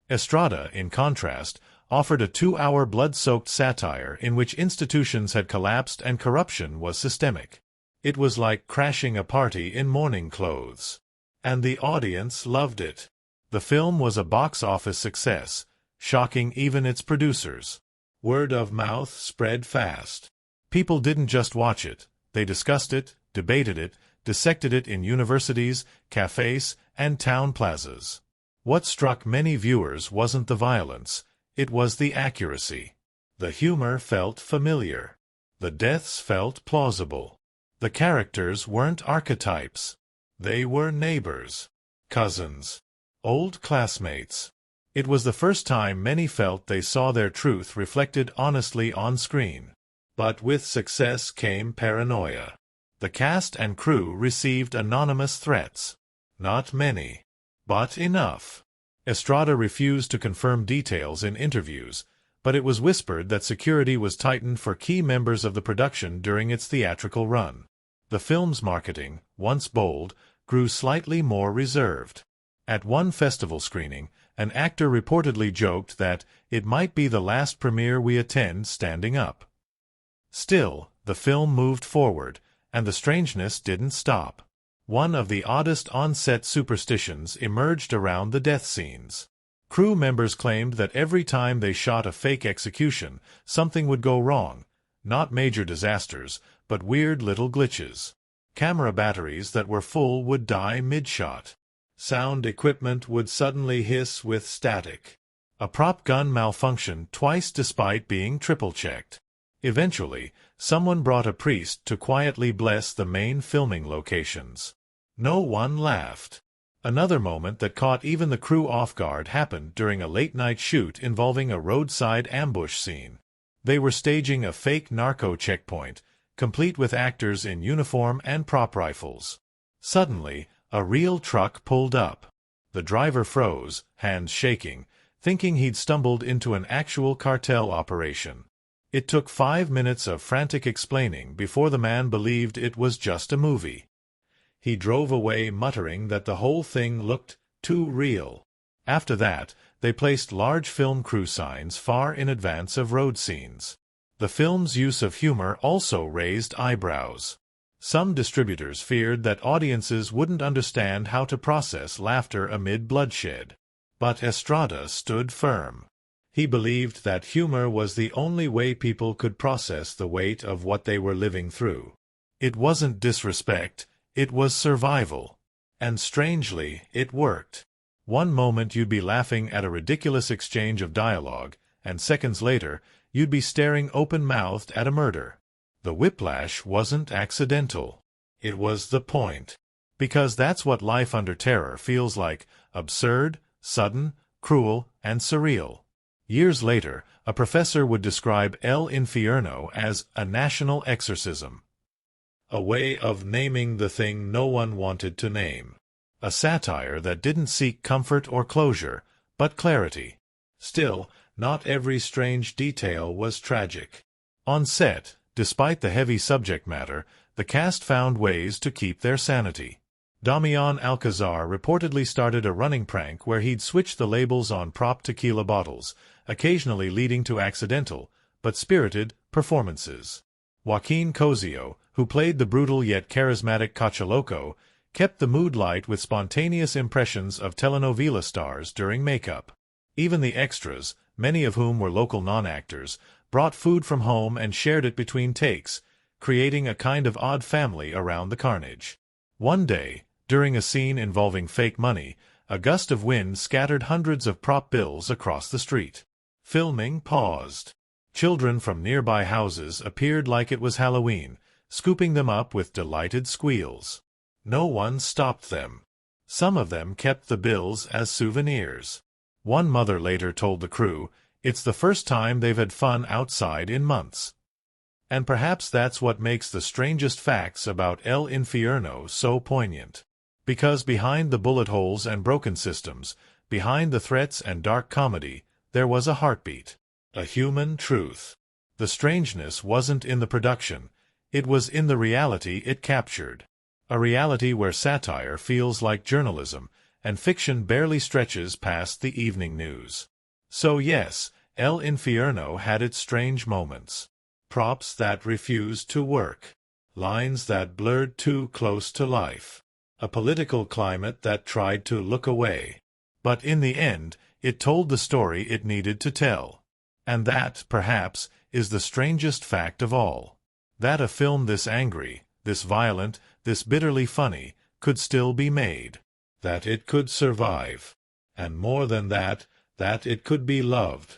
Estrada, in contrast, offered a 2-hour blood-soaked satire in which institutions had collapsed and corruption was systemic. It was like crashing a party in mourning clothes. And the audience loved it. The film was a box-office success, shocking even its producers. Word of mouth spread fast. People didn't just watch it, they discussed it, debated it, dissected it in universities, cafes, and town plazas. What struck many viewers wasn't the violence, it was the accuracy. The humor felt familiar. The deaths felt plausible. The characters weren't archetypes. They were neighbors, cousins, old classmates. It was the first time many felt they saw their truth reflected honestly on screen. But with success came paranoia. The cast and crew received anonymous threats. Not many, but enough. Estrada refused to confirm details in interviews, but it was whispered that security was tightened for key members of the production during its theatrical run. The film's marketing, once bold, grew slightly more reserved. At one festival screening, an actor reportedly joked that it might be the last premiere we attend standing up. Still, the film moved forward, and the strangeness didn't stop. One of the oddest on-set superstitions emerged around the death scenes. Crew members claimed that every time they shot a fake execution, something would go wrong. Not major disasters, but weird little glitches. Camera batteries that were full would die mid-shot. Sound equipment would suddenly hiss with static. A prop gun malfunctioned twice despite being triple-checked. Eventually, someone brought a priest to quietly bless the main filming locations. No one laughed. Another moment that caught even the crew off guard happened during a late-night shoot involving a roadside ambush scene. They were staging a fake narco checkpoint, complete with actors in uniform and prop rifles. Suddenly, a real truck pulled up. The driver froze, hands shaking, thinking he'd stumbled into an actual cartel operation. It took 5 minutes of frantic explaining before the man believed it was just a movie. He drove away muttering that the whole thing looked too real. After that, they placed large film crew signs far in advance of road scenes. The film's use of humor also raised eyebrows. Some distributors feared that audiences wouldn't understand how to process laughter amid bloodshed. But Estrada stood firm. He believed that humor was the only way people could process the weight of what they were living through. It wasn't disrespect, it was survival. And strangely, it worked. One moment you'd be laughing at a ridiculous exchange of dialogue, and seconds later, you'd be staring open-mouthed at a murder. The whiplash wasn't accidental. It was the point. Because that's what life under terror feels like: absurd, sudden, cruel, and surreal. Years later, a professor would describe El Infierno as a national exorcism. A way of naming the thing no one wanted to name. A satire that didn't seek comfort or closure, but clarity. Still, not every strange detail was tragic. On set, despite the heavy subject matter, the cast found ways to keep their sanity. Damián Alcázar reportedly started a running prank where he'd switch the labels on prop tequila bottles, occasionally leading to accidental, but spirited, performances. Joaquín Cosío, who played the brutal yet charismatic Cachaloco, kept the mood light with spontaneous impressions of telenovela stars during makeup. Even the extras, many of whom were local non-actors, brought food from home and shared it between takes, creating a kind of odd family around the carnage. One day, during a scene involving fake money, a gust of wind scattered hundreds of prop bills across the street. Filming paused. Children from nearby houses appeared like it was Halloween, scooping them up with delighted squeals. No one stopped them. Some of them kept the bills as souvenirs. One mother later told the crew, "It's the first time they've had fun outside in months." And perhaps that's what makes the strangest facts about El Infierno so poignant. Because behind the bullet holes and broken systems, behind the threats and dark comedy, there was a heartbeat. A human truth. The strangeness wasn't in the production, it was in the reality it captured. A reality where satire feels like journalism, and fiction barely stretches past the evening news. So yes, El Infierno had its strange moments. Props that refused to work. Lines that blurred too close to life. A political climate that tried to look away. But in the end, it told the story it needed to tell. And that, perhaps, is the strangest fact of all. That a film this angry, this violent, this bitterly funny, could still be made. That it could survive. And more than that it could be loved.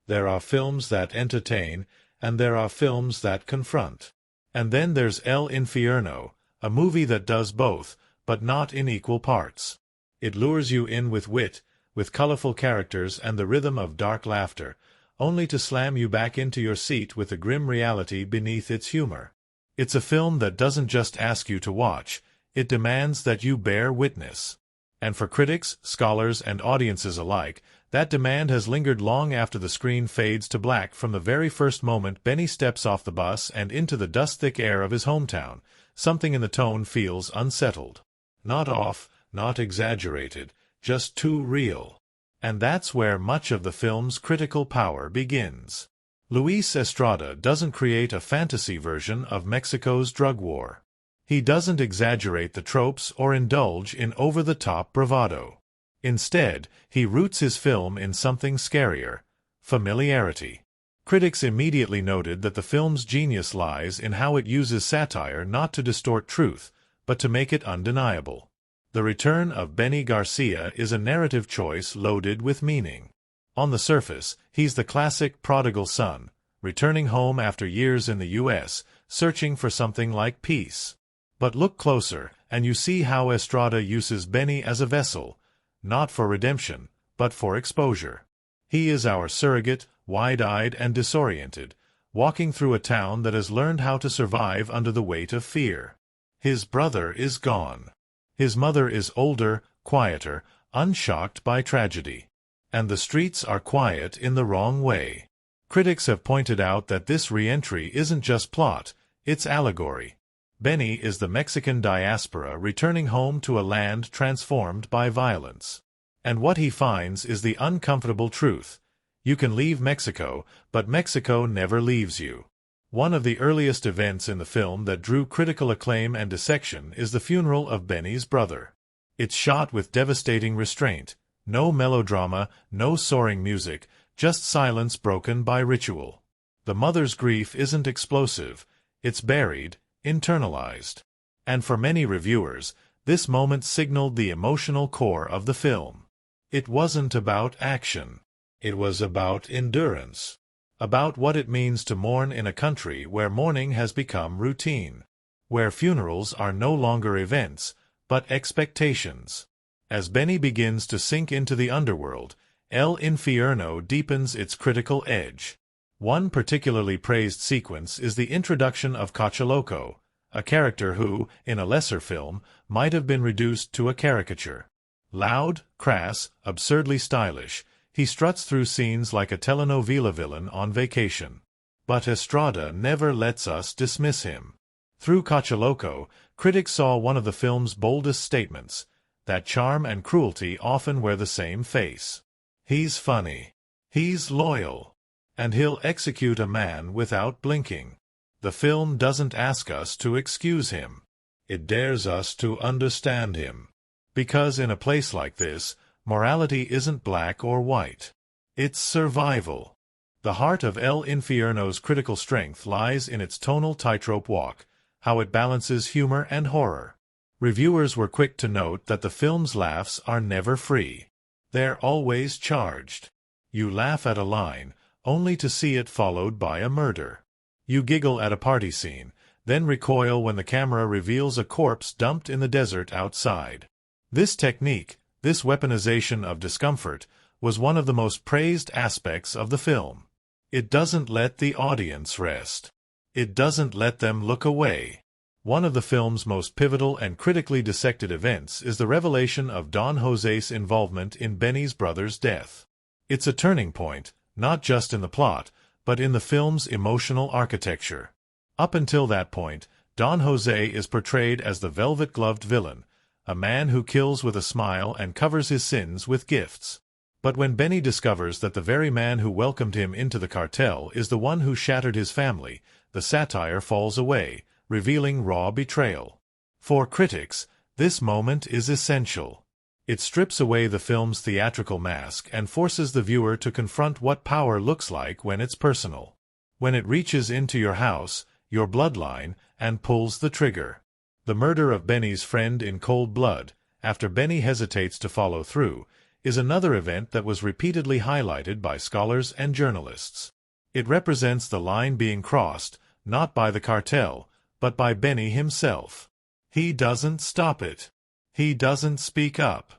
There are films that entertain, and there are films that confront. And then there's El Infierno, a movie that does both, but not in equal parts. It lures you in with wit, with colorful characters and the rhythm of dark laughter, only to slam you back into your seat with the grim reality beneath its humor. It's a film that doesn't just ask you to watch, it demands that you bear witness. And for critics, scholars, and audiences alike, that demand has lingered long after the screen fades to black. From the very first moment Benny steps off the bus and into the dust-thick air of his hometown, something in the tone feels unsettled. Not off, not exaggerated, just too real. And that's where much of the film's critical power begins. Luis Estrada doesn't create a fantasy version of Mexico's drug war. He doesn't exaggerate the tropes or indulge in over-the-top bravado. Instead, he roots his film in something scarier: familiarity. Critics immediately noted that the film's genius lies in how it uses satire not to distort truth, but to make it undeniable. The return of Benny Garcia is a narrative choice loaded with meaning. On the surface, he's the classic prodigal son, returning home after years in the U.S., searching for something like peace. But look closer, and you see how Estrada uses Benny as a vessel, not for redemption, but for exposure. He is our surrogate, wide-eyed and disoriented, walking through a town that has learned how to survive under the weight of fear. His brother is gone. His mother is older, quieter, unshocked by tragedy. And the streets are quiet in the wrong way. Critics have pointed out that this re-entry isn't just plot, it's allegory. Benny is the Mexican diaspora returning home to a land transformed by violence. And what he finds is the uncomfortable truth: you can leave Mexico, but Mexico never leaves you. One of the earliest events in the film that drew critical acclaim and dissection is the funeral of Benny's brother. It's shot with devastating restraint. No melodrama, no soaring music, just silence broken by ritual. The mother's grief isn't explosive. It's buried, internalized. And for many reviewers, this moment signaled the emotional core of the film. It wasn't about action. It was about endurance. About what it means to mourn in a country where mourning has become routine. Where funerals are no longer events, but expectations. As Benny begins to sink into the underworld, El Infierno deepens its critical edge. One particularly praised sequence is the introduction of Cachaloco, a character who, in a lesser film, might have been reduced to a caricature. Loud, crass, absurdly stylish, he struts through scenes like a telenovela villain on vacation. But Estrada never lets us dismiss him. Through Cachaloco, critics saw one of the film's boldest statements, that charm and cruelty often wear the same face. He's funny. He's loyal. And he'll execute a man without blinking. The film doesn't ask us to excuse him. It dares us to understand him. Because in a place like this, morality isn't black or white. It's survival. The heart of El Infierno's critical strength lies in its tonal tightrope walk, how it balances humor and horror. Reviewers were quick to note that the film's laughs are never free. They're always charged. You laugh at a line, only to see it followed by a murder. You giggle at a party scene, then recoil when the camera reveals a corpse dumped in the desert outside. This technique, this weaponization of discomfort, was one of the most praised aspects of the film. It doesn't let the audience rest. It doesn't let them look away. One of the film's most pivotal and critically dissected events is the revelation of Don Jose's involvement in Benny's brother's death. It's a turning point, not just in the plot, but in the film's emotional architecture. Up until that point, Don Jose is portrayed as the velvet-gloved villain, a man who kills with a smile and covers his sins with gifts. But when Benny discovers that the very man who welcomed him into the cartel is the one who shattered his family, the satire falls away, revealing raw betrayal. For critics, this moment is essential. It strips away the film's theatrical mask and forces the viewer to confront what power looks like when it's personal. When it reaches into your house, your bloodline, and pulls the trigger. The murder of Benny's friend in cold blood, after Benny hesitates to follow through, is another event that was repeatedly highlighted by scholars and journalists. It represents the line being crossed, not by the cartel, but by Benny himself. He doesn't stop it. He doesn't speak up.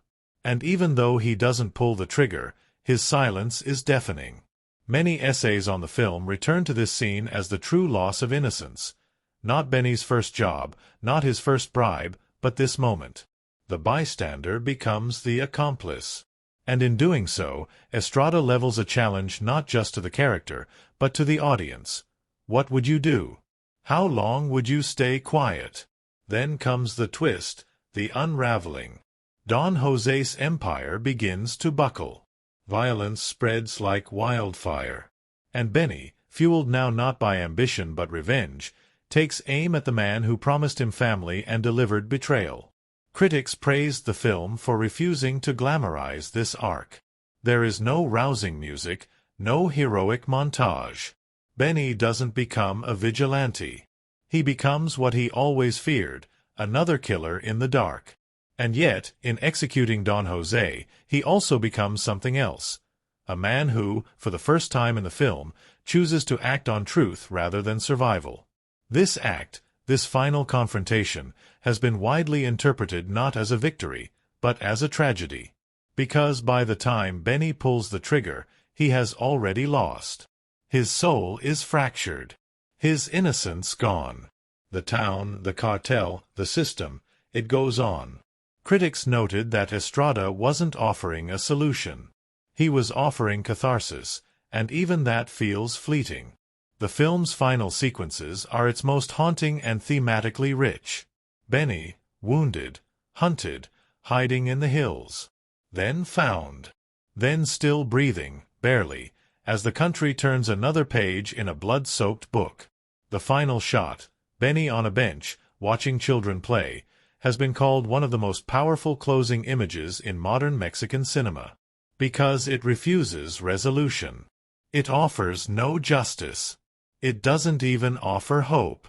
And even though he doesn't pull the trigger, his silence is deafening. Many essays on the film return to this scene as the true loss of innocence. Not Benny's first job, not his first bribe, but this moment. The bystander becomes the accomplice. And in doing so, Estrada levels a challenge not just to the character, but to the audience. What would you do? How long would you stay quiet? Then comes the twist, the unraveling. Don Jose's empire begins to buckle. Violence spreads like wildfire. And Benny, fueled now not by ambition but revenge, takes aim at the man who promised him family and delivered betrayal. Critics praised the film for refusing to glamorize this arc. There is no rousing music, no heroic montage. Benny doesn't become a vigilante. He becomes what he always feared, another killer in the dark. And yet, in executing Don Jose, he also becomes something else. A man who, for the first time in the film, chooses to act on truth rather than survival. This act, this final confrontation, has been widely interpreted not as a victory, but as a tragedy. Because by the time Benny pulls the trigger, he has already lost. His soul is fractured. His innocence gone. The town, the cartel, the system, it goes on. Critics noted that Estrada wasn't offering a solution. He was offering catharsis, and even that feels fleeting. The film's final sequences are its most haunting and thematically rich. Benny, wounded, hunted, hiding in the hills. Then found. Then still breathing, barely, as the country turns another page in a blood-soaked book. The final shot, Benny on a bench, watching children play, has been called one of the most powerful closing images in modern Mexican cinema. Because it refuses resolution. It offers no justice. It doesn't even offer hope.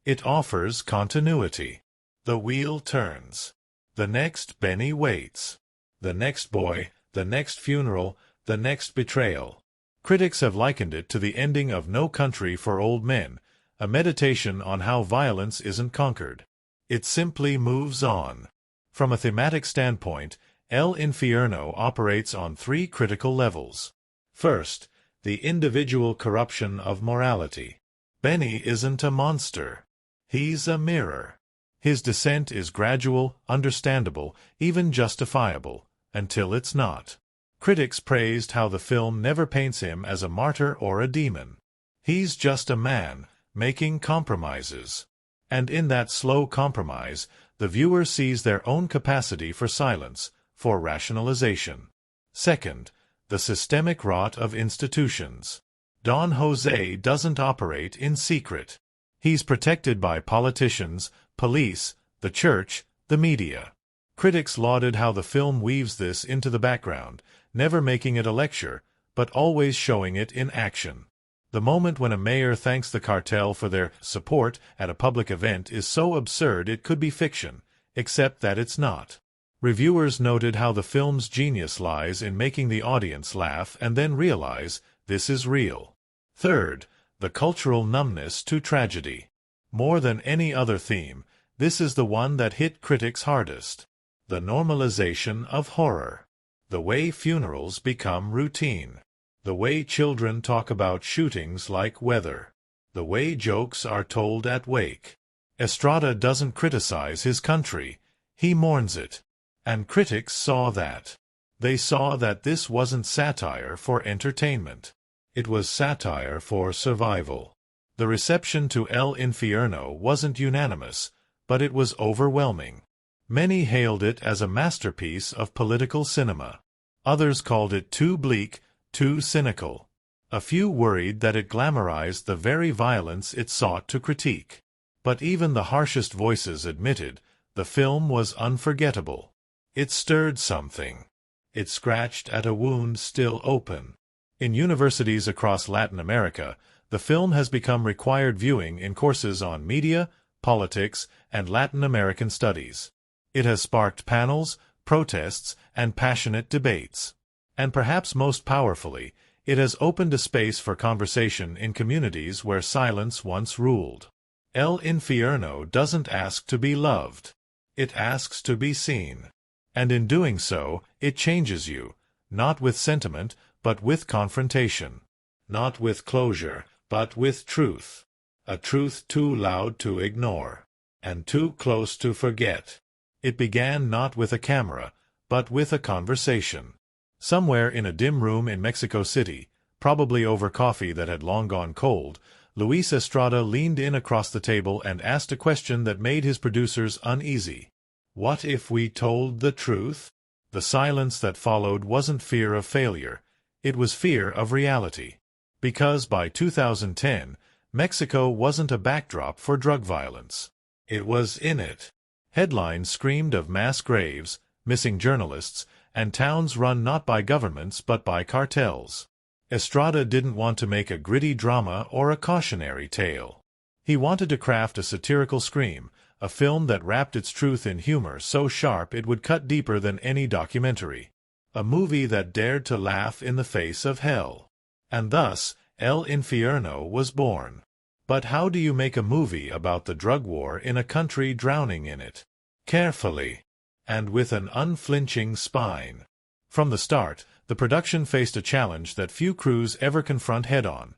It offers continuity. The wheel turns. The next Benny waits. The next boy, the next funeral, the next betrayal. Critics have likened it to the ending of No Country for Old Men, a meditation on how violence isn't conquered. It simply moves on. From a thematic standpoint, El Infierno operates on three critical levels. First, the individual corruption of morality. Benny isn't a monster. He's a mirror. His descent is gradual, understandable, even justifiable, until it's not. Critics praised how the film never paints him as a martyr or a demon. He's just a man, making compromises. And in that slow compromise, the viewer sees their own capacity for silence, for rationalization. Second, the systemic rot of institutions. Don Jose doesn't operate in secret. He's protected by politicians, police, the church, the media. Critics lauded how the film weaves this into the background, never making it a lecture, but always showing it in action. The moment when a mayor thanks the cartel for their support at a public event is so absurd it could be fiction, except that it's not. Reviewers noted how the film's genius lies in making the audience laugh and then realize this is real. Third, the cultural numbness to tragedy. More than any other theme, this is the one that hit critics hardest. The normalization of horror. The way funerals become routine. The way children talk about shootings like weather. The way jokes are told at wake. Estrada doesn't criticize his country. He mourns it. And critics saw that. They saw that this wasn't satire for entertainment. It was satire for survival. The reception to El Infierno wasn't unanimous, but it was overwhelming. Many hailed it as a masterpiece of political cinema. Others called it too bleak, too cynical. A few worried that it glamorized the very violence it sought to critique. But even the harshest voices admitted the film was unforgettable. It stirred something. It scratched at a wound still open. In universities across Latin America, the film has become required viewing in courses on media, politics, and Latin American studies. It has sparked panels, protests, and passionate debates. And perhaps most powerfully, it has opened a space for conversation in communities where silence once ruled. El Infierno doesn't ask to be loved. It asks to be seen. And in doing so, it changes you, not with sentiment, but with confrontation. Not with closure, but with truth. A truth too loud to ignore. And too close to forget. It began not with a camera, but with a conversation. Somewhere in a dim room in Mexico City, probably over coffee that had long gone cold, Luis Estrada leaned in across the table and asked a question that made his producers uneasy. What if we told the truth? The silence that followed wasn't fear of failure. It was fear of reality. Because by 2010, Mexico wasn't a backdrop for drug violence. It was in it. Headlines screamed of mass graves, missing journalists, and towns run not by governments but by cartels. Estrada didn't want to make a gritty drama or a cautionary tale. He wanted to craft a satirical scream, a film that wrapped its truth in humor so sharp it would cut deeper than any documentary. A movie that dared to laugh in the face of hell. And thus, El Infierno was born. But how do you make a movie about the drug war in a country drowning in it? Carefully. And with an unflinching spine. From the start, the production faced a challenge that few crews ever confront head-on: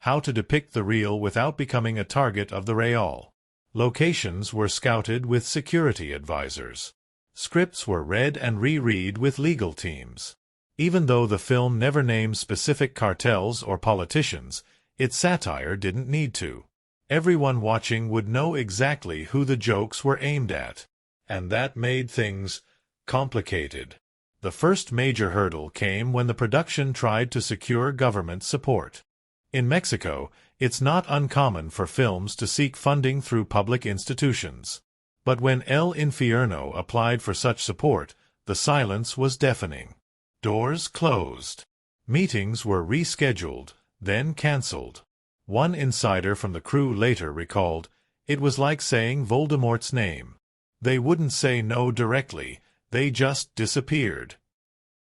how to depict the real without becoming a target of the real. Locations were scouted with security advisors. Scripts were read and reread with legal teams. Even though the film never named specific cartels or politicians, its satire didn't need to. Everyone watching would know exactly who the jokes were aimed at. And that made things complicated. The first major hurdle came when the production tried to secure government support. In Mexico, it's not uncommon for films to seek funding through public institutions. But when El Infierno applied for such support, the silence was deafening. Doors closed. Meetings were rescheduled, then cancelled. One insider from the crew later recalled, "It was like saying Voldemort's name. They wouldn't say no directly, they just disappeared."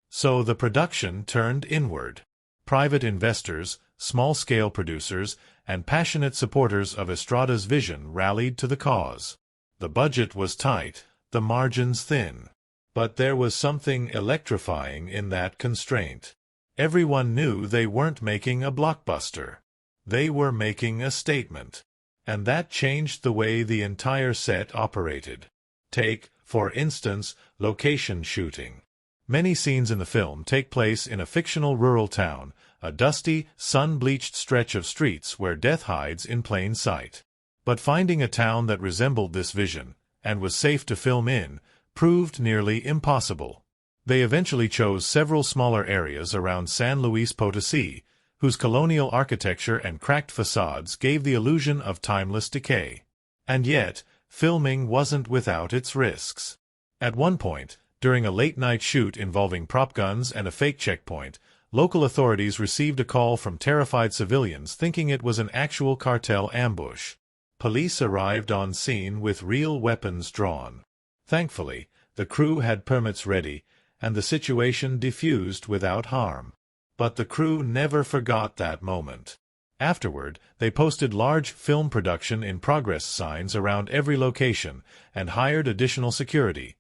So the production turned inward. Private investors, small-scale producers, and passionate supporters of Estrada's vision rallied to the cause. The budget was tight, the margins thin. But there was something electrifying in that constraint. Everyone knew they weren't making a blockbuster. They were making a statement. And that changed the way the entire set operated. Take, for instance, location shooting. Many scenes in the film take place in a fictional rural town, a dusty, sun-bleached stretch of streets where death hides in plain sight. But finding a town that resembled this vision, and was safe to film in, proved nearly impossible. They eventually chose several smaller areas around San Luis Potosí, whose colonial architecture and cracked facades gave the illusion of timeless decay. And yet, filming wasn't without its risks. At one point, during a late-night shoot involving prop guns and a fake checkpoint, local authorities received a call from terrified civilians thinking it was an actual cartel ambush. Police arrived on scene with real weapons drawn. Thankfully, the crew had permits ready, and the situation diffused without harm. But the crew never forgot that moment. Afterward, they posted large film production in progress signs around every location and hired additional security.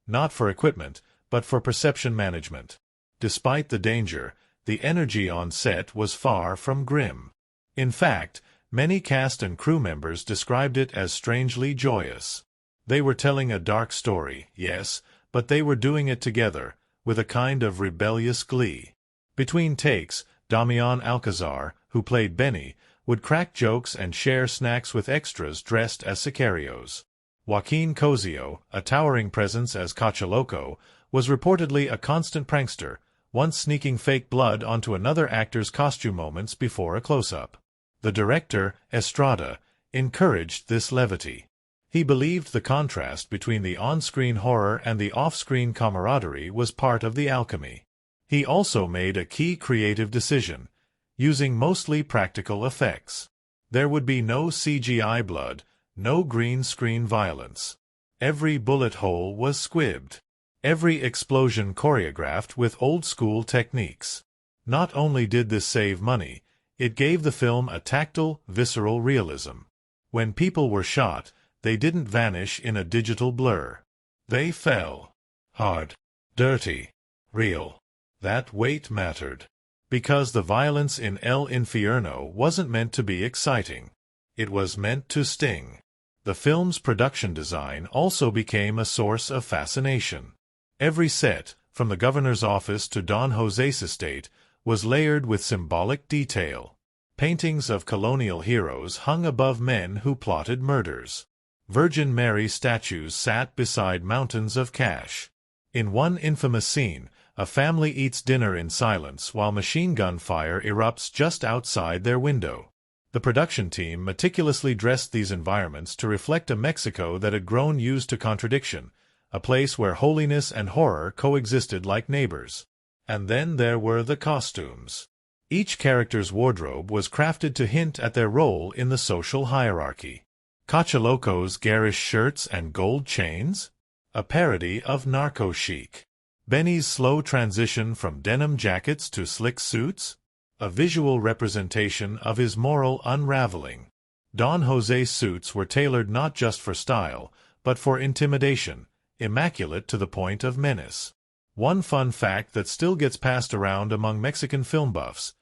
Not for equipment, but for perception management. Despite the danger, the energy on set was far from grim. In fact, many cast and crew members described it as strangely joyous. They were telling a dark story, yes, but they were doing it together, with a kind of rebellious glee. Between takes, Damián Alcázar, who played Benny, would crack jokes and share snacks with extras dressed as sicarios. Joaquín Cosío, a towering presence as Cachaloco, was reportedly a constant prankster, once sneaking fake blood onto another actor's costume moments before a close-up. The director, Estrada, encouraged this levity. He believed the contrast between the on-screen horror and the off-screen camaraderie was part of the alchemy. He also made a key creative decision, using mostly practical effects. There would be no CGI blood, no green screen violence. Every bullet hole was squibbed. Every explosion choreographed with old-school techniques. Not only did this save money, it gave the film a tactile, visceral realism. When people were shot, they didn't vanish in a digital blur. They fell. Hard. Dirty. Real. That weight mattered. Because the violence in El Infierno wasn't meant to be exciting. It was meant to sting. The film's production design also became a source of fascination. Every set, from the governor's office to Don Jose's estate, was layered with symbolic detail. Paintings of colonial heroes hung above men who plotted murders. Virgin Mary statues sat beside mountains of cash. In one infamous scene, a family eats dinner in silence while machine gun fire erupts just outside their window. The production team meticulously dressed these environments to reflect a Mexico that had grown used to contradiction, a place where holiness and horror coexisted like neighbors. And then there were the costumes. Each character's wardrobe was crafted to hint at their role in the social hierarchy. Cachaloco's garish shirts and gold chains? A parody of narco chic. Benny's slow transition from denim jackets to slick suits? A visual representation of his moral unraveling. Don Jose's suits were tailored not just for style, but for intimidation, immaculate to the point of menace. One fun fact that still gets passed around among Mexican film buffs: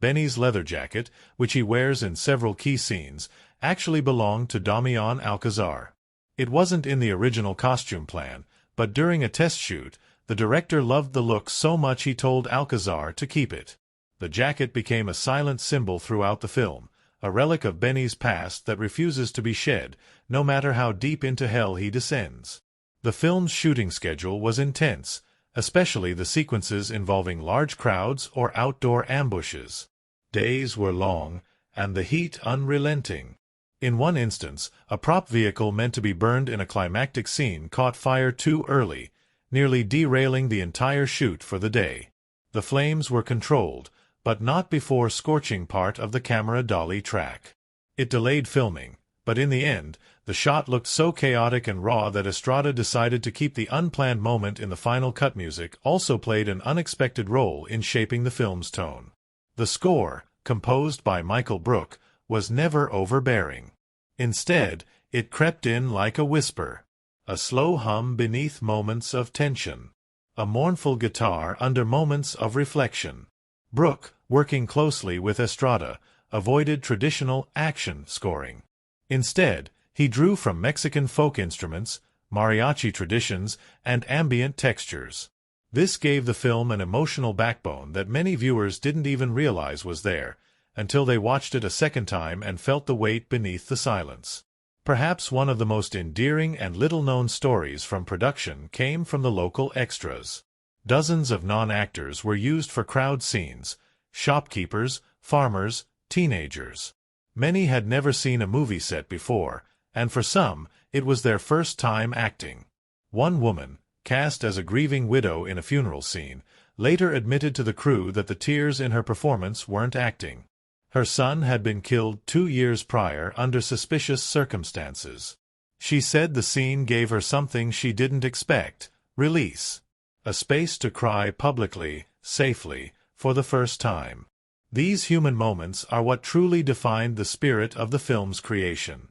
Benny's leather jacket, which he wears in several key scenes, actually belonged to Damián Alcázar. It wasn't in the original costume plan, but during a test shoot, the director loved the look so much he told Alcázar to keep it. The jacket became a silent symbol throughout the film, a relic of Benny's past that refuses to be shed, no matter how deep into hell he descends. The film's shooting schedule was intense, especially the sequences involving large crowds or outdoor ambushes. Days were long, and the heat unrelenting. In one instance, a prop vehicle meant to be burned in a climactic scene caught fire too early, nearly derailing the entire shoot for the day. The flames were controlled, but not before scorching part of the camera dolly track. It delayed filming, but in the end, the shot looked so chaotic and raw that Estrada decided to keep the unplanned moment in the final cut. Music also played an unexpected role in shaping the film's tone. The score, composed by Michael Brook, was never overbearing. Instead, it crept in like a whisper, a slow hum beneath moments of tension, a mournful guitar under moments of reflection. Brook, working closely with Estrada, avoided traditional action scoring. Instead, he drew from Mexican folk instruments, mariachi traditions, and ambient textures. This gave the film an emotional backbone that many viewers didn't even realize was there, until they watched it a second time and felt the weight beneath the silence. Perhaps one of the most endearing and little-known stories from production came from the local extras. Dozens of non-actors were used for crowd scenes: shopkeepers, farmers, teenagers. Many had never seen a movie set before, and for some, it was their first time acting. One woman, cast as a grieving widow in a funeral scene, later admitted to the crew that the tears in her performance weren't acting. Her son had been killed 2 years prior under suspicious circumstances. She said the scene gave her something she didn't expect: release. A space to cry publicly, safely, for the first time. These human moments are what truly defined the spirit of the film's creation.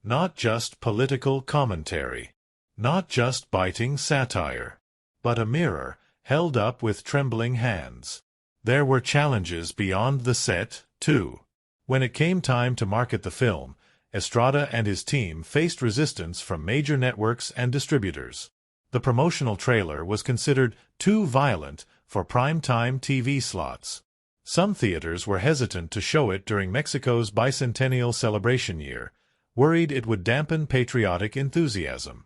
Not just political commentary. Not just biting satire. But a mirror, held up with trembling hands. There were challenges beyond the set, too. When it came time to market the film, Estrada and his team faced resistance from major networks and distributors. The promotional trailer was considered too violent for prime-time TV slots. Some theaters were hesitant to show it during Mexico's bicentennial celebration year, worried it would dampen patriotic enthusiasm.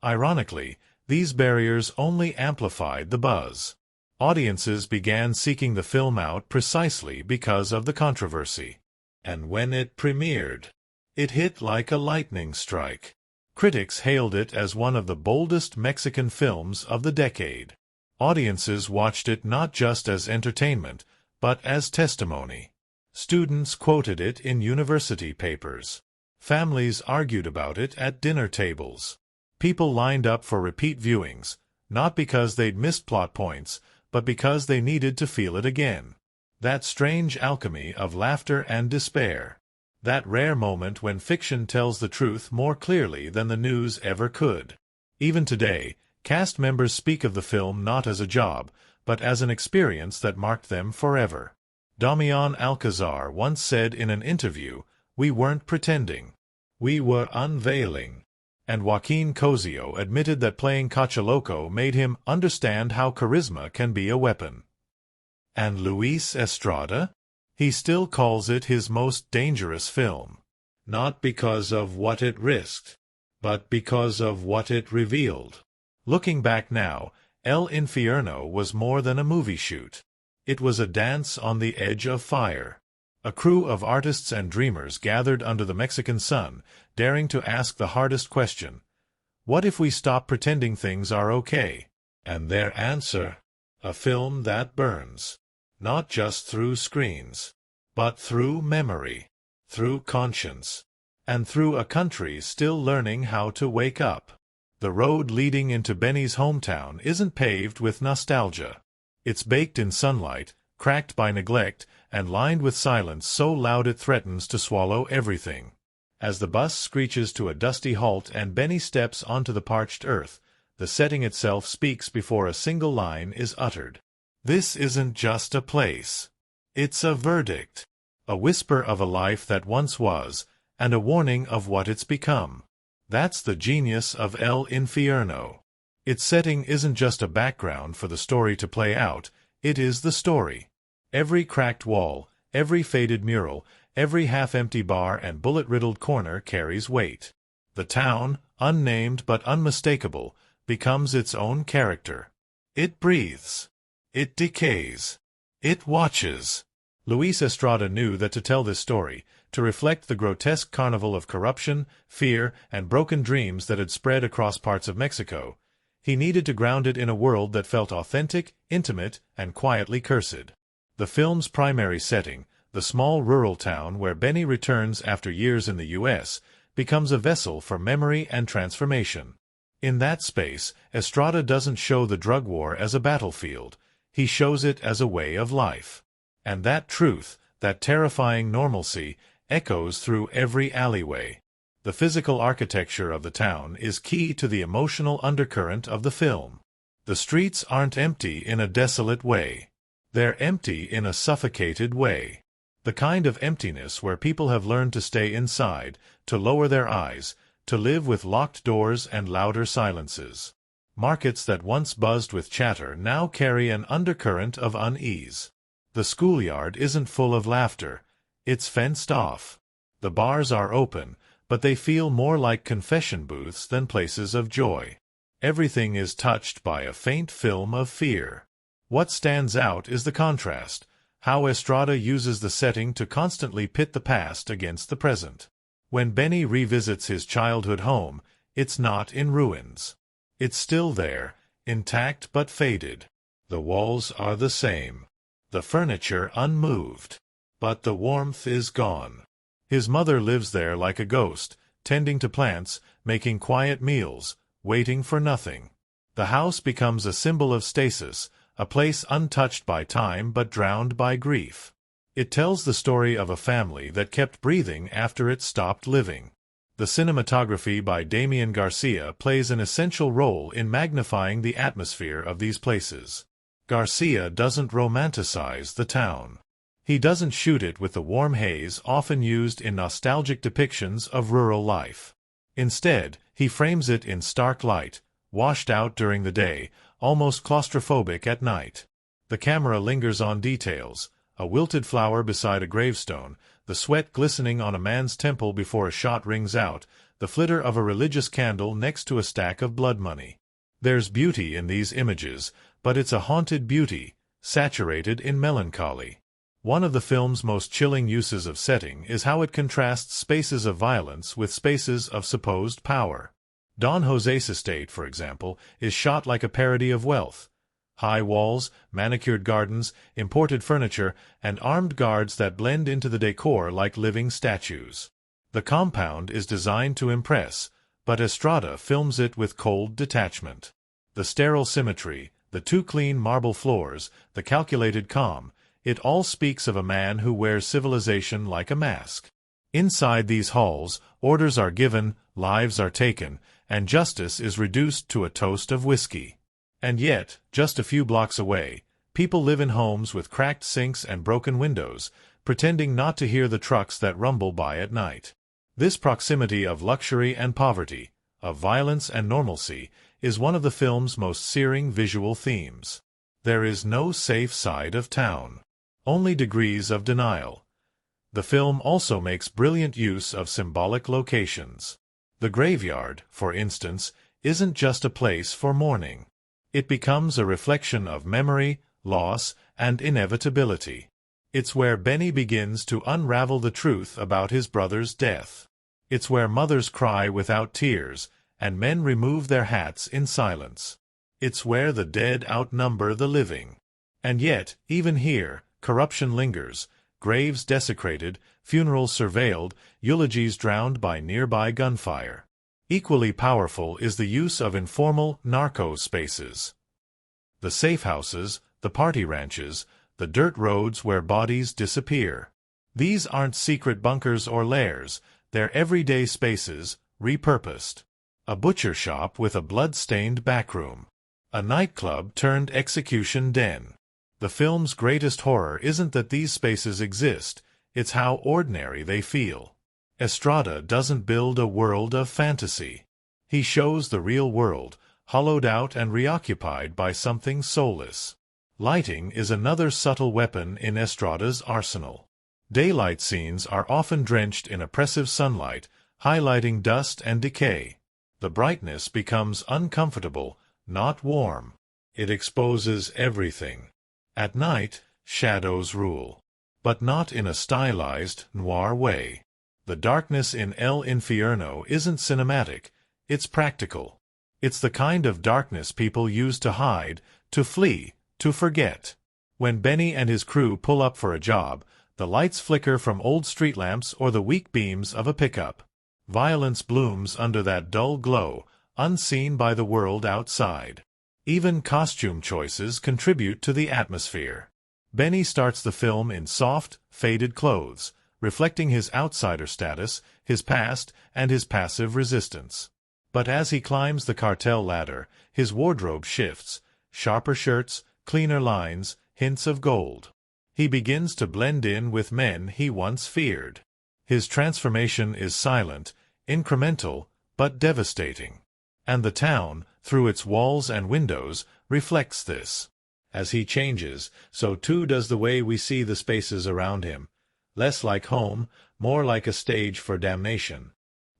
Ironically, these barriers only amplified the buzz. Audiences began seeking the film out precisely because of the controversy. And when it premiered, it hit like a lightning strike. Critics hailed it as one of the boldest Mexican films of the decade. Audiences watched it not just as entertainment, but as testimony. Students quoted it in university papers. Families argued about it at dinner tables. People lined up for repeat viewings, not because they'd missed plot points, but because they needed to feel it again. That strange alchemy of laughter and despair. That rare moment when fiction tells the truth more clearly than the news ever could. Even today, cast members speak of the film not as a job, but as an experience that marked them forever. Damián Alcázar once said in an interview, "We weren't pretending. We were unveiling." And Joaquín Cosío admitted that playing Cachaloco made him understand how charisma can be a weapon. And Luis Estrada? He still calls it his most dangerous film. Not because of what it risked, but because of what it revealed. Looking back now, El Infierno was more than a movie shoot. It was a dance on the edge of fire. A crew of artists and dreamers gathered under the Mexican sun, daring to ask the hardest question: what if we stop pretending things are okay? And their answer: a film that burns. Not just through screens, but through memory, through conscience, and through a country still learning how to wake up. The road leading into Benny's hometown isn't paved with nostalgia. It's baked in sunlight, cracked by neglect, and lined with silence so loud it threatens to swallow everything. As the bus screeches to a dusty halt and Benny steps onto the parched earth, the setting itself speaks before a single line is uttered. This isn't just a place. It's a verdict. A whisper of a life that once was, and a warning of what it's become. That's the genius of El Infierno. Its setting isn't just a background for the story to play out, it is the story. Every cracked wall, every faded mural, every half-empty bar and bullet-riddled corner carries weight. The town, unnamed but unmistakable, becomes its own character. It breathes. It decays. It watches. Luis Estrada knew that to tell this story, to reflect the grotesque carnival of corruption, fear, and broken dreams that had spread across parts of Mexico, he needed to ground it in a world that felt authentic, intimate, and quietly cursed. The film's primary setting, the small rural town where Benny returns after years in the U.S., becomes a vessel for memory and transformation. In that space, Estrada doesn't show the drug war as a battlefield, he shows it as a way of life. And that truth, that terrifying normalcy, echoes through every alleyway. The physical architecture of the town is key to the emotional undercurrent of the film. The streets aren't empty in a desolate way. They're empty in a suffocated way. The kind of emptiness where people have learned to stay inside, to lower their eyes, to live with locked doors and louder silences. Markets that once buzzed with chatter now carry an undercurrent of unease. The schoolyard isn't full of laughter, it's fenced off. The bars are open, but they feel more like confession booths than places of joy. Everything is touched by a faint film of fear. What stands out is the contrast, how Estrada uses the setting to constantly pit the past against the present. When Benny revisits his childhood home, it's not in ruins. It's still there, intact but faded. The walls are the same. The furniture unmoved. But the warmth is gone. His mother lives there like a ghost, tending to plants, making quiet meals, waiting for nothing. The house becomes a symbol of stasis, a place untouched by time but drowned by grief. It tells the story of a family that kept breathing after it stopped living. The cinematography by Damián García plays an essential role in magnifying the atmosphere of these places. García doesn't romanticize the town. He doesn't shoot it with the warm haze often used in nostalgic depictions of rural life. Instead, he frames it in stark light, washed out during the day, almost claustrophobic at night. The camera lingers on details, a wilted flower beside a gravestone, the sweat glistening on a man's temple before a shot rings out, the flitter of a religious candle next to a stack of blood money. There's beauty in these images, but it's a haunted beauty, saturated in melancholy. One of the film's most chilling uses of setting is how it contrasts spaces of violence with spaces of supposed power. Don Jose's estate, for example, is shot like a parody of wealth. High walls, manicured gardens, imported furniture, and armed guards that blend into the decor like living statues. The compound is designed to impress, but Estrada films it with cold detachment. The sterile symmetry, the too clean marble floors, the calculated calm, it all speaks of a man who wears civilization like a mask. Inside these halls, orders are given, lives are taken, and justice is reduced to a toast of whiskey. And yet, just a few blocks away, people live in homes with cracked sinks and broken windows, pretending not to hear the trucks that rumble by at night. This proximity of luxury and poverty, of violence and normalcy, is one of the film's most searing visual themes. There is no safe side of town. Only degrees of denial. The film also makes brilliant use of symbolic locations. The graveyard, for instance, isn't just a place for mourning. It becomes a reflection of memory, loss, and inevitability. It's where Benny begins to unravel the truth about his brother's death. It's where mothers cry without tears, and men remove their hats in silence. It's where the dead outnumber the living. And yet, even here, corruption lingers, graves desecrated, funerals surveilled, eulogies drowned by nearby gunfire. Equally powerful is the use of informal narco spaces. The safe houses, the party ranches, the dirt roads where bodies disappear. These aren't secret bunkers or lairs, they're everyday spaces, repurposed. A butcher shop with a blood-stained backroom. A nightclub turned execution den. The film's greatest horror isn't that these spaces exist, it's how ordinary they feel. Estrada doesn't build a world of fantasy. He shows the real world, hollowed out and reoccupied by something soulless. Lighting is another subtle weapon in Estrada's arsenal. Daylight scenes are often drenched in oppressive sunlight, highlighting dust and decay. The brightness becomes uncomfortable, not warm. It exposes everything. At night, shadows rule. but not in a stylized, noir way. The darkness in El Infierno isn't cinematic, it's practical. It's the kind of darkness people use to hide, to flee, to forget. When Benny and his crew pull up for a job, the lights flicker from old street lamps or the weak beams of a pickup. Violence blooms under that dull glow, unseen by the world outside. Even costume choices contribute to the atmosphere. Benny starts the film in soft, faded clothes, reflecting his outsider status, his past, and his passive resistance. But as he climbs the cartel ladder, his wardrobe shifts, sharper shirts, cleaner lines, hints of gold. He begins to blend in with men he once feared. His transformation is silent, incremental, but devastating. And the town, through its walls and windows, reflects this. As he changes, so too does the way we see the spaces around him. Less like home, more like a stage for damnation.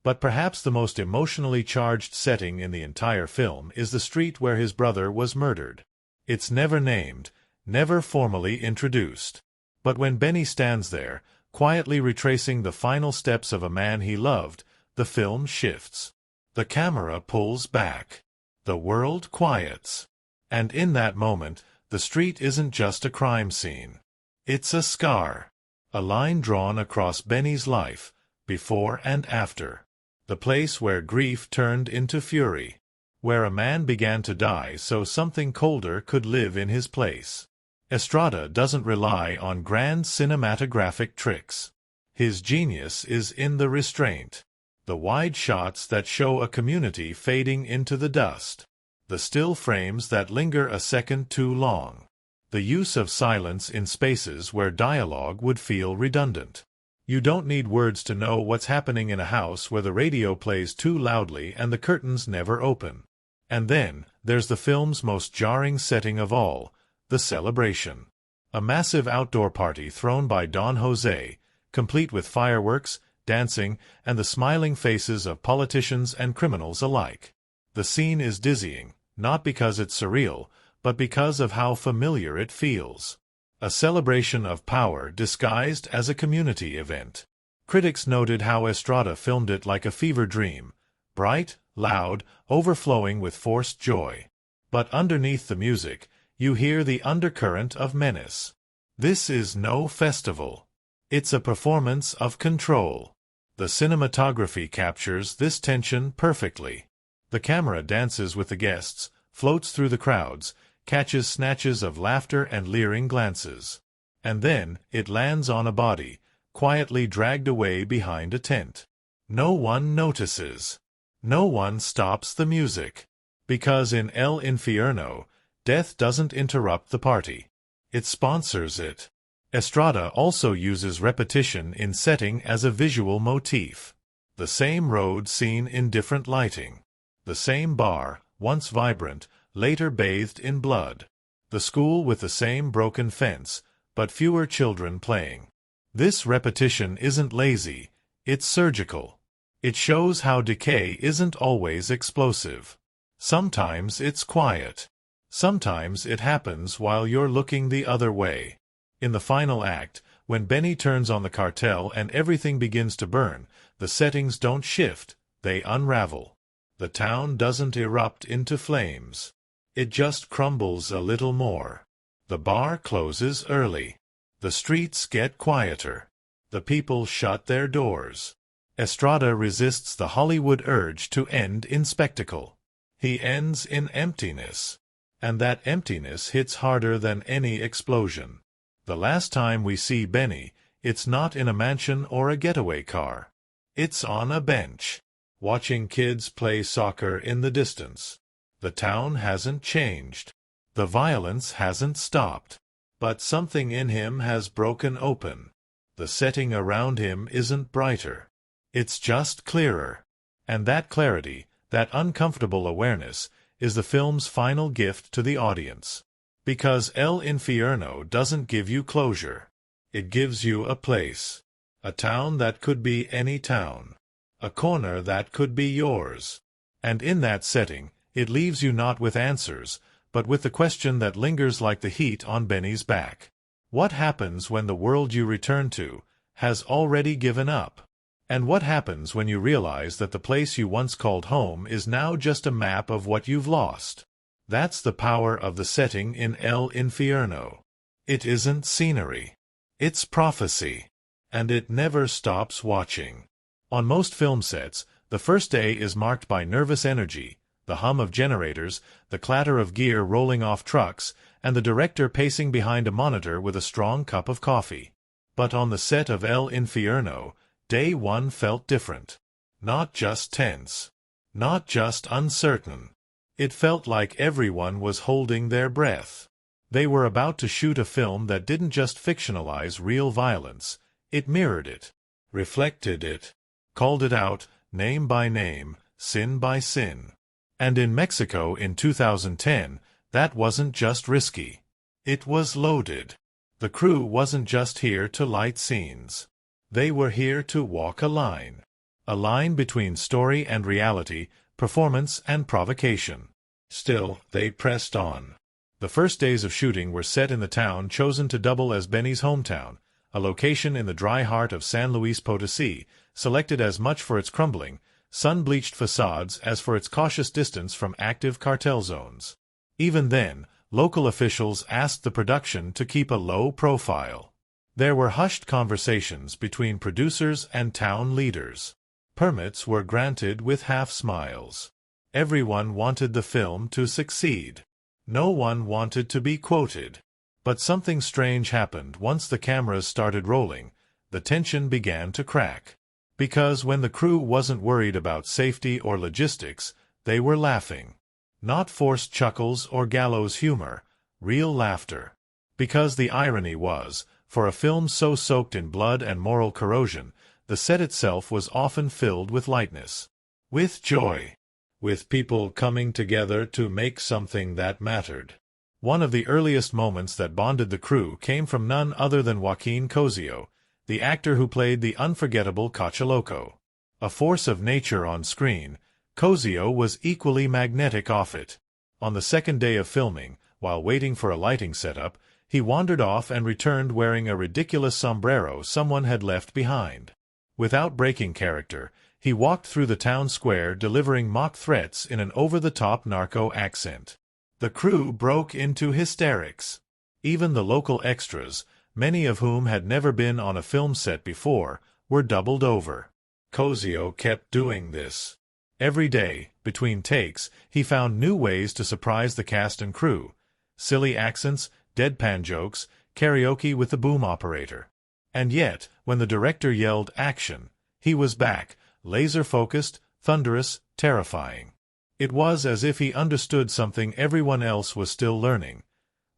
But perhaps the most emotionally charged setting in the entire film is the street where his brother was murdered. It's never named, never formally introduced. But when Benny stands there, quietly retracing the final steps of a man he loved, the film shifts. The camera pulls back. The world quiets. And in that moment, the street isn't just a crime scene. It's a scar. A line drawn across Benny's life, before and after. The place where grief turned into fury. Where a man began to die so something colder could live in his place. Estrada doesn't rely on grand cinematographic tricks. His genius is in the restraint. The wide shots that show a community fading into the dust. The still frames that linger a second too long. The use of silence in spaces where dialogue would feel redundant. You don't need words to know what's happening in a house where the radio plays too loudly and the curtains never open. And then, there's the film's most jarring setting of all, the celebration. A massive outdoor party thrown by Don Jose, complete with fireworks, dancing, and the smiling faces of politicians and criminals alike. The scene is dizzying, not because it's surreal, but because of how familiar it feels. A celebration of power disguised as a community event. Critics noted how Estrada filmed it like a fever dream, bright, loud, overflowing with forced joy. But underneath the music, you hear the undercurrent of menace. This is no festival. It's a performance of control. The cinematography captures this tension perfectly. The camera dances with the guests, floats through the crowds, catches snatches of laughter and leering glances. And then, it lands on a body, quietly dragged away behind a tent. No one notices. No one stops the music. Because in El Infierno, death doesn't interrupt the party. It sponsors it. Estrada also uses repetition in setting as a visual motif. The same road seen in different lighting. The same bar, once vibrant, later bathed in blood. The school with the same broken fence, but fewer children playing. This repetition isn't lazy, it's surgical. It shows how decay isn't always explosive. Sometimes it's quiet. Sometimes it happens while you're looking the other way. In the final act, when Benny turns on the cartel and everything begins to burn, the settings don't shift, they unravel. The town doesn't erupt into flames. It just crumbles a little more. The bar closes early. The streets get quieter. The people shut their doors. Estrada resists the Hollywood urge to end in spectacle. He ends in emptiness. And that emptiness hits harder than any explosion. The last time we see Benny, it's not in a mansion or a getaway car. It's on a bench, watching kids play soccer in the distance. The town hasn't changed. The violence hasn't stopped. But something in him has broken open. The setting around him isn't brighter. It's just clearer. And that clarity, that uncomfortable awareness, is the film's final gift to the audience. Because El Infierno doesn't give you closure. It gives you a place. A town that could be any town. A corner that could be yours. And in that setting, it leaves you not with answers, but with the question that lingers like the heat on Benny's back. What happens when the world you return to has already given up? And what happens when you realize that the place you once called home is now just a map of what you've lost? That's the power of the setting in El Infierno. It isn't scenery. It's prophecy. And it never stops watching. On most film sets, the first day is marked by nervous energy, the hum of generators, the clatter of gear rolling off trucks, and the director pacing behind a monitor with a strong cup of coffee. But on the set of El Infierno, Day 1 felt different. Not just tense. Not just uncertain. It felt like everyone was holding their breath. They were about to shoot a film that didn't just fictionalize real violence. It mirrored it, reflected it, called it out, name by name, sin by sin. And in Mexico in 2010, that wasn't just risky. It was loaded. The crew wasn't just here to light scenes. They were here to walk a line between story and reality, performance and provocation. Still, they pressed on. The first days of shooting were set in the town chosen to double as Benny's hometown, a location in the dry heart of San Luis Potosí, selected as much for its crumbling, sun-bleached facades as for its cautious distance from active cartel zones. Even then, local officials asked the production to keep a low profile. There were hushed conversations between producers and town leaders. Permits were granted with half-smiles. Everyone wanted the film to succeed. No one wanted to be quoted. But something strange happened once the cameras started rolling. The tension began to crack. Because when the crew wasn't worried about safety or logistics, they were laughing. Not forced chuckles or gallows humor, real laughter. Because the irony was, for a film so soaked in blood and moral corrosion, the set itself was often filled with lightness. With joy. With people coming together to make something that mattered. One of the earliest moments that bonded the crew came from none other than Joaquín Cosío, the actor who played the unforgettable Cachaloco. A force of nature on screen, Cosío was equally magnetic off it. On the second day of filming, while waiting for a lighting setup, he wandered off and returned wearing a ridiculous sombrero someone had left behind. Without breaking character, he walked through the town square delivering mock threats in an over-the-top narco accent. The crew broke into hysterics. Even the local extras, many of whom had never been on a film set before, were doubled over. Cosío kept doing this. Every day, between takes, he found new ways to surprise the cast and crew. Silly accents, deadpan jokes, karaoke with the boom operator. And yet, when the director yelled action, he was back, laser-focused, thunderous, terrifying. It was as if he understood something everyone else was still learning.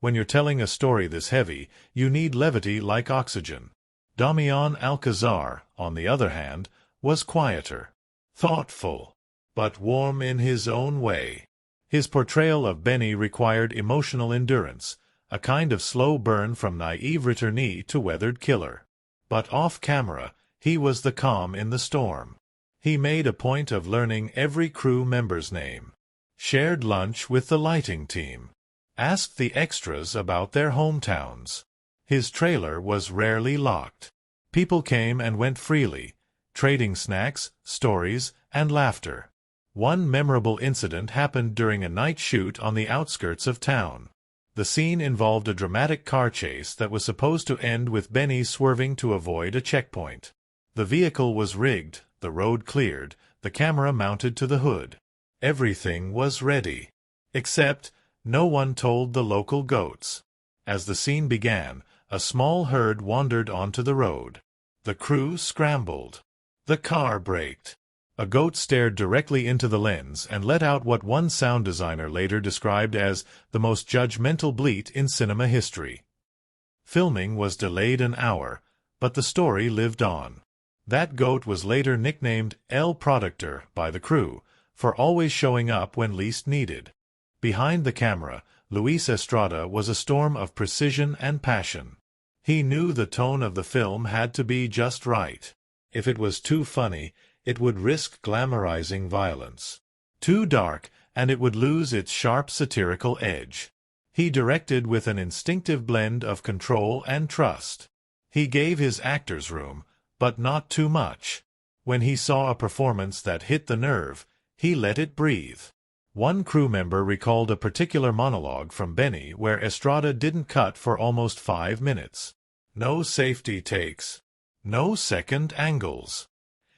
When you're telling a story this heavy, you need levity like oxygen. Damián Alcázar, on the other hand, was quieter, thoughtful, but warm in his own way. His portrayal of Benny required emotional endurance, a kind of slow burn from naive returnee to weathered killer. But off-camera, he was the calm in the storm. He made a point of learning every crew member's name. Shared lunch with the lighting team. Asked the extras about their hometowns. His trailer was rarely locked. People came and went freely, trading snacks, stories, and laughter. One memorable incident happened during a night shoot on the outskirts of town. The scene involved a dramatic car chase that was supposed to end with Benny swerving to avoid a checkpoint. The vehicle was rigged, the road cleared, the camera mounted to the hood. Everything was ready. Except, no one told the local goats. As the scene began, a small herd wandered onto the road. The crew scrambled. The car braked. A goat stared directly into the lens and let out what one sound designer later described as the most judgmental bleat in cinema history. Filming was delayed an hour, but the story lived on. That goat was later nicknamed El Productor by the crew, for always showing up when least needed. Behind the camera, Luis Estrada was a storm of precision and passion. He knew the tone of the film had to be just right. If it was too funny, it would risk glamorizing violence. Too dark, and it would lose its sharp satirical edge. He directed with an instinctive blend of control and trust. He gave his actors room, but not too much. When he saw a performance that hit the nerve, he let it breathe. One crew member recalled a particular monologue from Benny where Estrada didn't cut for almost 5 minutes. No safety takes. No second angles.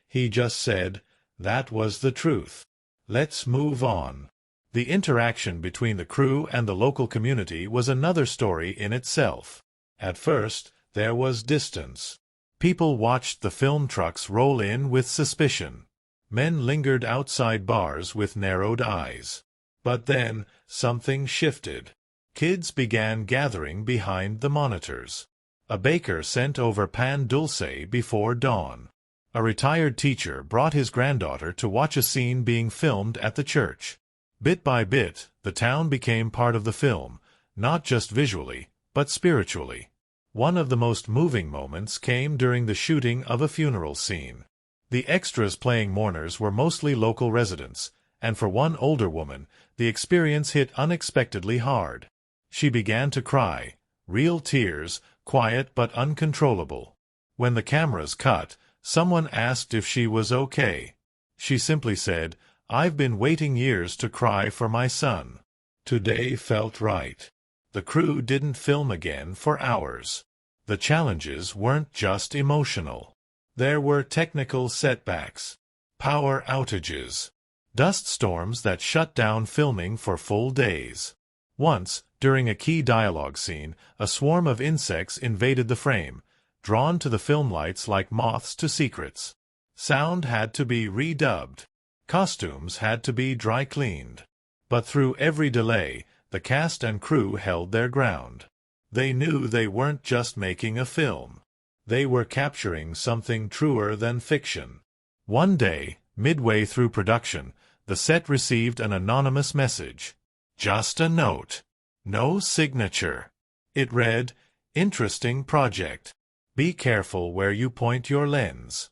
He just said, "That was the truth. Let's move on." The interaction between the crew and the local community was another story in itself. At first, there was distance. People watched the film trucks roll in with suspicion. Men lingered outside bars with narrowed eyes. But then, something shifted. Kids began gathering behind the monitors. A baker sent over pan dulce before dawn. A retired teacher brought his granddaughter to watch a scene being filmed at the church. Bit by bit, the town became part of the film, not just visually, but spiritually. One of the most moving moments came during the shooting of a funeral scene. The extras playing mourners were mostly local residents, and for one older woman, the experience hit unexpectedly hard. She began to cry, real tears, quiet but uncontrollable. When the cameras cut, someone asked if she was okay. She simply said, "I've been waiting years to cry for my son. Today felt right." The crew didn't film again for hours. The challenges weren't just emotional. There were technical setbacks, power outages, dust storms that shut down filming for full days. Once, during a key dialogue scene, a swarm of insects invaded the frame, drawn to the film lights like moths to secrets. Sound had to be redubbed. Costumes had to be dry-cleaned. But through every delay, the cast and crew held their ground. They knew they weren't just making a film. They were capturing something truer than fiction. One day, midway through production, the set received an anonymous message. Just a note. No signature. It read, "Interesting project. Be careful where you point your lens."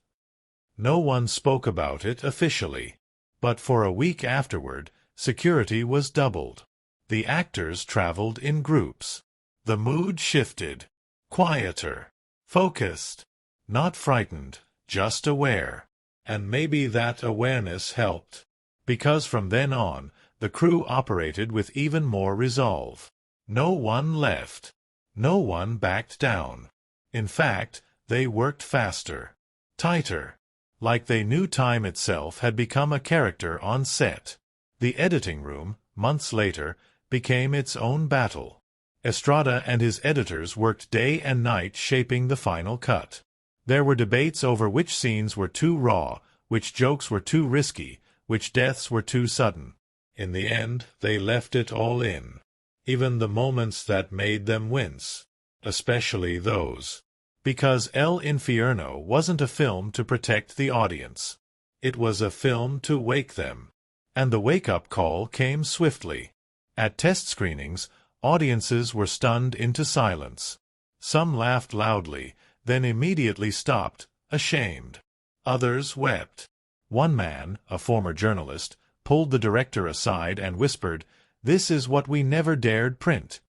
No one spoke about it officially. But for a week afterward, security was doubled. The actors traveled in groups. The mood shifted. Quieter. Focused. Not frightened, just aware. And maybe that awareness helped. Because from then on, the crew operated with even more resolve. No one left. No one backed down. In fact, they worked faster. Tighter. Like they knew time itself had become a character on set. The editing room, months later, became its own battle. Estrada and his editors worked day and night shaping the final cut. There were debates over which scenes were too raw, which jokes were too risky, which deaths were too sudden. In the end, they left it all in. Even the moments that made them wince. Especially those. Because El Infierno wasn't a film to protect the audience. It was a film to wake them. And the wake-up call came swiftly. At test screenings, audiences were stunned into silence. Some laughed loudly, then immediately stopped, ashamed. Others wept. One man, a former journalist, pulled the director aside and whispered, "This is what we never dared print."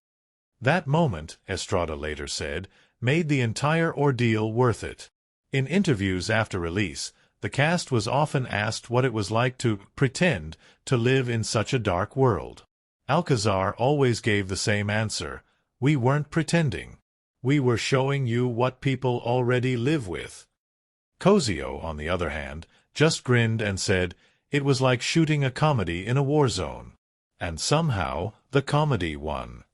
That moment, Estrada later said, made the entire ordeal worth it. In interviews after release, the cast was often asked what it was like to pretend to live in such a dark world. Alcázar always gave the same answer: "We weren't pretending. We were showing you what people already live with." Cosío, on the other hand, just grinned and said, "It was like shooting a comedy in a war zone." And somehow, the comedy won.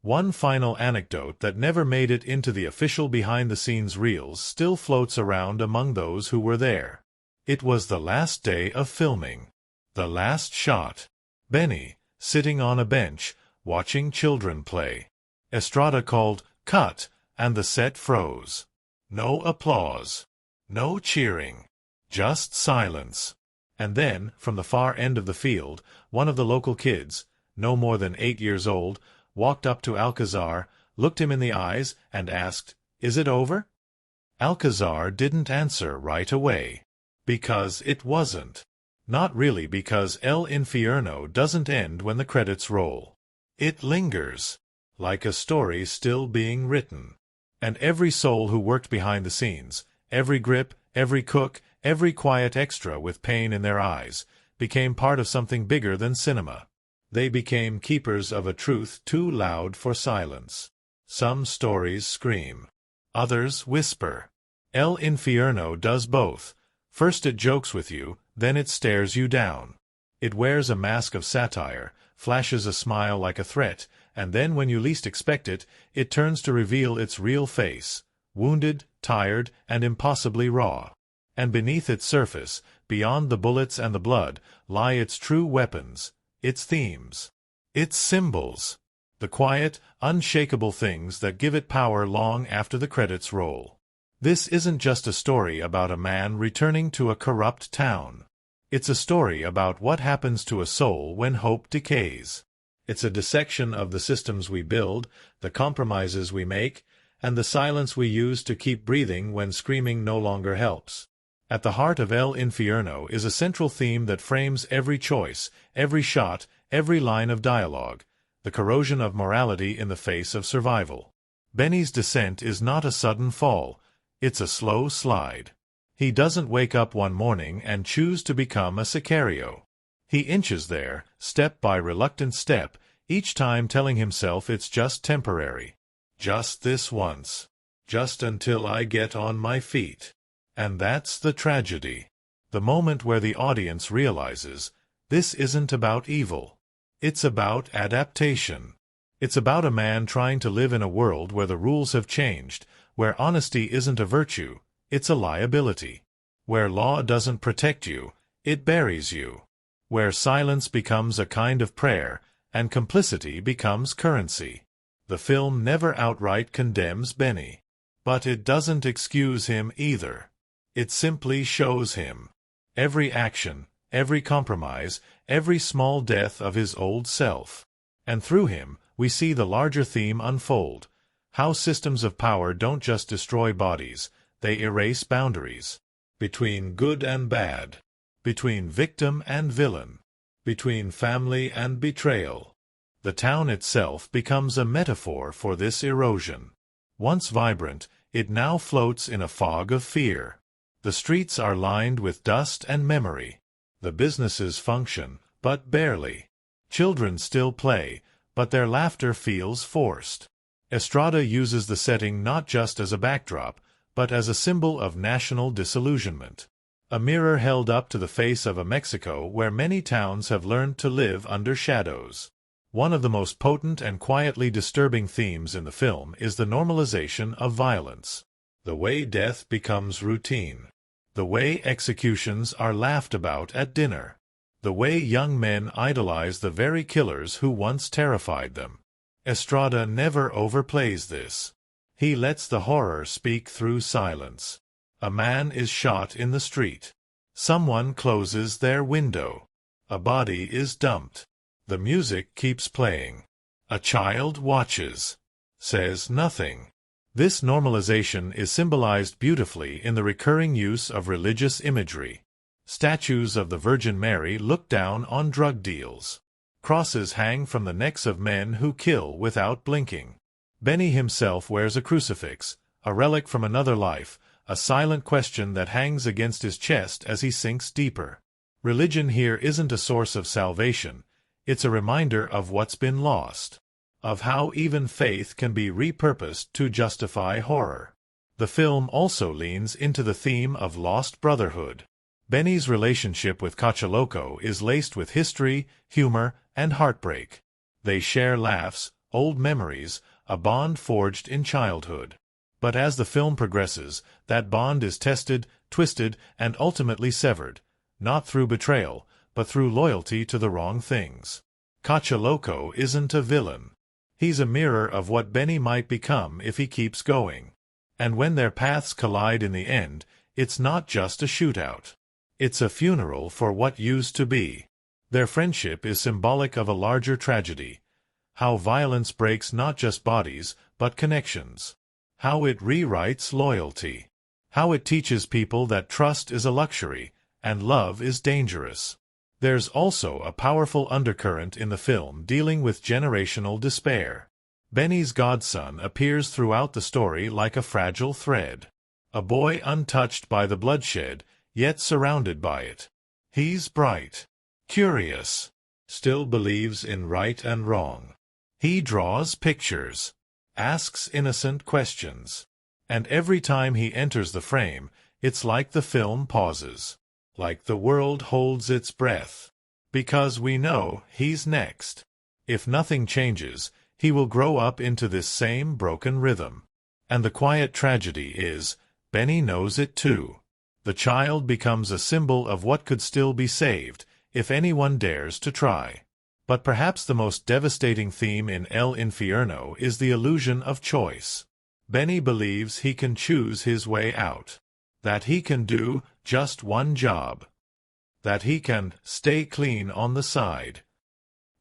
One final anecdote that never made it into the official behind-the-scenes reels still floats around among those who were there. It was the last day of filming. The last shot. Benny, sitting on a bench, watching children play. Estrada called, "Cut," and the set froze. No applause. No cheering. Just silence. And then, from the far end of the field, one of the local kids, no more than 8 years old, walked up to Alcázar, looked him in the eyes, and asked, "Is it over?" Alcázar didn't answer right away. Because it wasn't. Not really, because El Infierno doesn't end when the credits roll. It lingers, like a story still being written. And every soul who worked behind the scenes, every grip, every cook, every quiet extra with pain in their eyes, became part of something bigger than cinema. They became keepers of a truth too loud for silence. Some stories scream. Others whisper. El Infierno does both. First it jokes with you, then it stares you down. It wears a mask of satire, flashes a smile like a threat, and then when you least expect it, it turns to reveal its real face, wounded, tired, and impossibly raw. And beneath its surface, beyond the bullets and the blood, lie its true weapons, its themes, its symbols, the quiet, unshakable things that give it power long after the credits roll. This isn't just a story about a man returning to a corrupt town. It's a story about what happens to a soul when hope decays. It's a dissection of the systems we build, the compromises we make, and the silence we use to keep breathing when screaming no longer helps. At the heart of El Infierno is a central theme that frames every choice, every shot, every line of dialogue, the corrosion of morality in the face of survival. Benny's descent is not a sudden fall, it's a slow slide. He doesn't wake up one morning and choose to become a Sicario. He inches there, step by reluctant step, each time telling himself it's just temporary. Just this once. Just until I get on my feet. And that's the tragedy. The moment where the audience realizes, this isn't about evil. It's about adaptation. It's about a man trying to live in a world where the rules have changed, where honesty isn't a virtue, it's a liability. Where law doesn't protect you, it buries you. Where silence becomes a kind of prayer, and complicity becomes currency. The film never outright condemns Benny. But it doesn't excuse him either. It simply shows him. Every action, every compromise, every small death of his old self. And through him, we see the larger theme unfold. How systems of power don't just destroy bodies, they erase boundaries. Between good and bad. Between victim and villain. Between family and betrayal. The town itself becomes a metaphor for this erosion. Once vibrant, it now floats in a fog of fear. The streets are lined with dust and memory. The businesses function, but barely. Children still play, but their laughter feels forced. Estrada uses the setting not just as a backdrop, but as a symbol of national disillusionment. A mirror held up to the face of a Mexico where many towns have learned to live under shadows. One of the most potent and quietly disturbing themes in the film is the normalization of violence. The way death becomes routine. The way executions are laughed about at dinner. The way young men idolize the very killers who once terrified them. Estrada never overplays this. He lets the horror speak through silence. A man is shot in the street. Someone closes their window. A body is dumped. The music keeps playing. A child watches. Says nothing. This normalization is symbolized beautifully in the recurring use of religious imagery. Statues of the Virgin Mary look down on drug deals. Crosses hang from the necks of men who kill without blinking. Benny himself wears a crucifix, a relic from another life, a silent question that hangs against his chest as he sinks deeper. Religion here isn't a source of salvation, it's a reminder of what's been lost. Of how even faith can be repurposed to justify horror. The film also leans into the theme of lost brotherhood. Benny's relationship with Cachaloco is laced with history, humor, and heartbreak. They share laughs, old memories, a bond forged in childhood. But as the film progresses, that bond is tested, twisted, and ultimately severed, not through betrayal, but through loyalty to the wrong things. Cachaloco isn't a villain. He's a mirror of what Benny might become if he keeps going. And when their paths collide in the end, it's not just a shootout. It's a funeral for what used to be. Their friendship is symbolic of a larger tragedy. How violence breaks not just bodies, but connections. How it rewrites loyalty. How it teaches people that trust is a luxury, and love is dangerous. There's also a powerful undercurrent in the film dealing with generational despair. Benny's godson appears throughout the story like a fragile thread. A boy untouched by the bloodshed, yet surrounded by it. He's bright, curious, still believes in right and wrong. He draws pictures, asks innocent questions. And every time he enters the frame, it's like the film pauses, like the world holds its breath. Because we know he's next. If nothing changes, he will grow up into this same broken rhythm. And the quiet tragedy is, Benny knows it too. The child becomes a symbol of what could still be saved, if anyone dares to try. But perhaps the most devastating theme in El Infierno is the illusion of choice. Benny believes he can choose his way out. That he can do just one job. That he can stay clean on the side.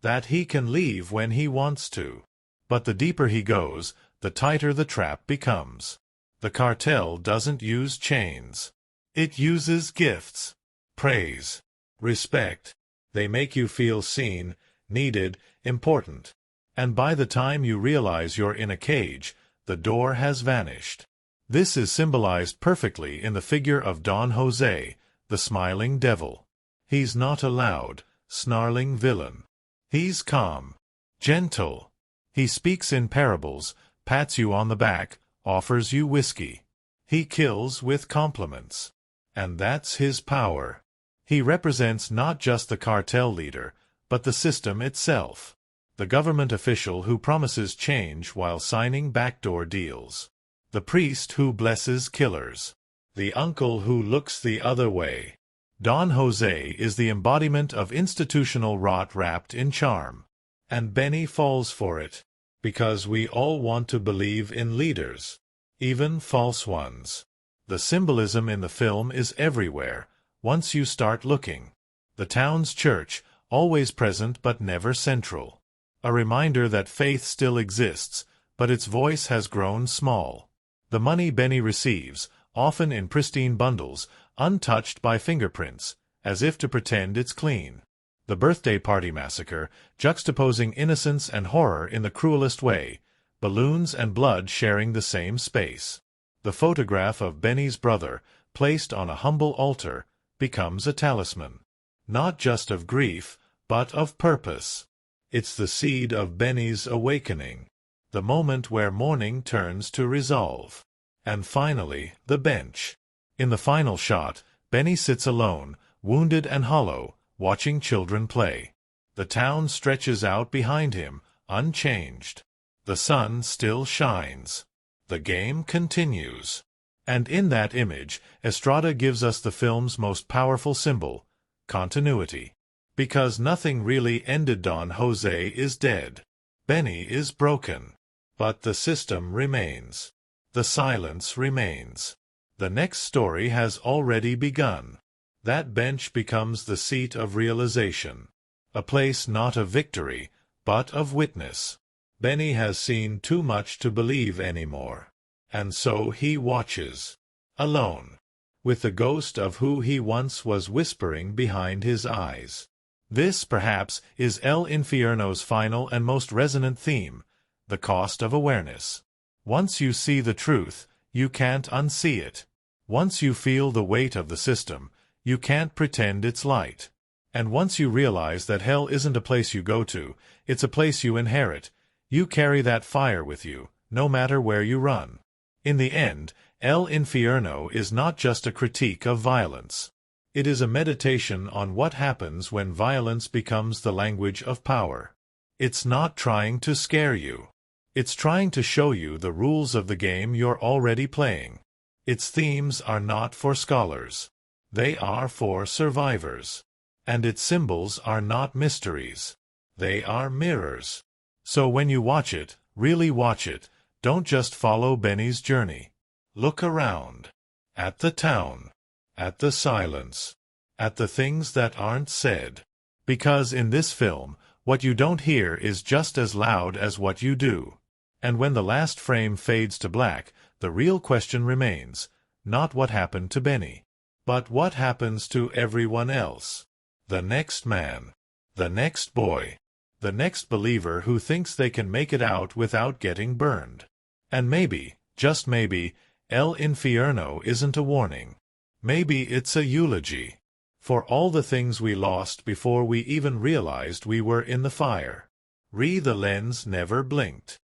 That he can leave when he wants to. But the deeper he goes, the tighter the trap becomes. The cartel doesn't use chains. It uses gifts, praise, respect. They make you feel seen, needed, important. And by the time you realize you're in a cage, the door has vanished. This is symbolized perfectly in the figure of Don Jose, the smiling devil. He's not a loud, snarling villain. He's calm, gentle. He speaks in parables, pats you on the back, offers you whiskey. He kills with compliments. And that's his power. He represents not just the cartel leader, but the system itself. The government official who promises change while signing backdoor deals. The priest who blesses killers. The uncle who looks the other way. Don Jose is the embodiment of institutional rot wrapped in charm. And Benny falls for it. Because we all want to believe in leaders. Even false ones. The symbolism in the film is everywhere, once you start looking. The town's church, always present but never central. A reminder that faith still exists, but its voice has grown small. The money Benny receives, often in pristine bundles, untouched by fingerprints, as if to pretend it's clean. The birthday party massacre, juxtaposing innocence and horror in the cruelest way, balloons and blood sharing the same space. The photograph of Benny's brother, placed on a humble altar, becomes a talisman. Not just of grief, but of purpose. It's the seed of Benny's awakening. The moment where mourning turns to resolve. And finally, the bench. In the final shot, Benny sits alone, wounded and hollow, watching children play. The town stretches out behind him, unchanged. The sun still shines. The game continues. And in that image, Estrada gives us the film's most powerful symbol, continuity. Because nothing really ended. Don Jose is dead. Benny is broken. But the system remains. The silence remains. The next story has already begun. That bench becomes the seat of realization. A place not of victory, but of witness. Benny has seen too much to believe anymore. And so he watches. Alone. With the ghost of who he once was whispering behind his eyes. This, perhaps, is El Infierno's final and most resonant theme, the cost of awareness. Once you see the truth, you can't unsee it. Once you feel the weight of the system, you can't pretend it's light. And once you realize that hell isn't a place you go to, it's a place you inherit, you carry that fire with you, no matter where you run. In the end, El Infierno is not just a critique of violence. It is a meditation on what happens when violence becomes the language of power. It's not trying to scare you. It's trying to show you the rules of the game you're already playing. Its themes are not for scholars. They are for survivors. And its symbols are not mysteries. They are mirrors. So when you watch it, really watch it, don't just follow Benny's journey. Look around. At the town. At the silence. At the things that aren't said. Because in this film, what you don't hear is just as loud as what you do. And when the last frame fades to black, the real question remains, not what happened to Benny, but what happens to everyone else. the next man, the next boy, the next believer who thinks they can make it out without getting burned. And maybe, just maybe, El Infierno isn't a warning. Maybe it's a eulogy for all the things we lost before we even realized we were in the fire. The lens never blinked.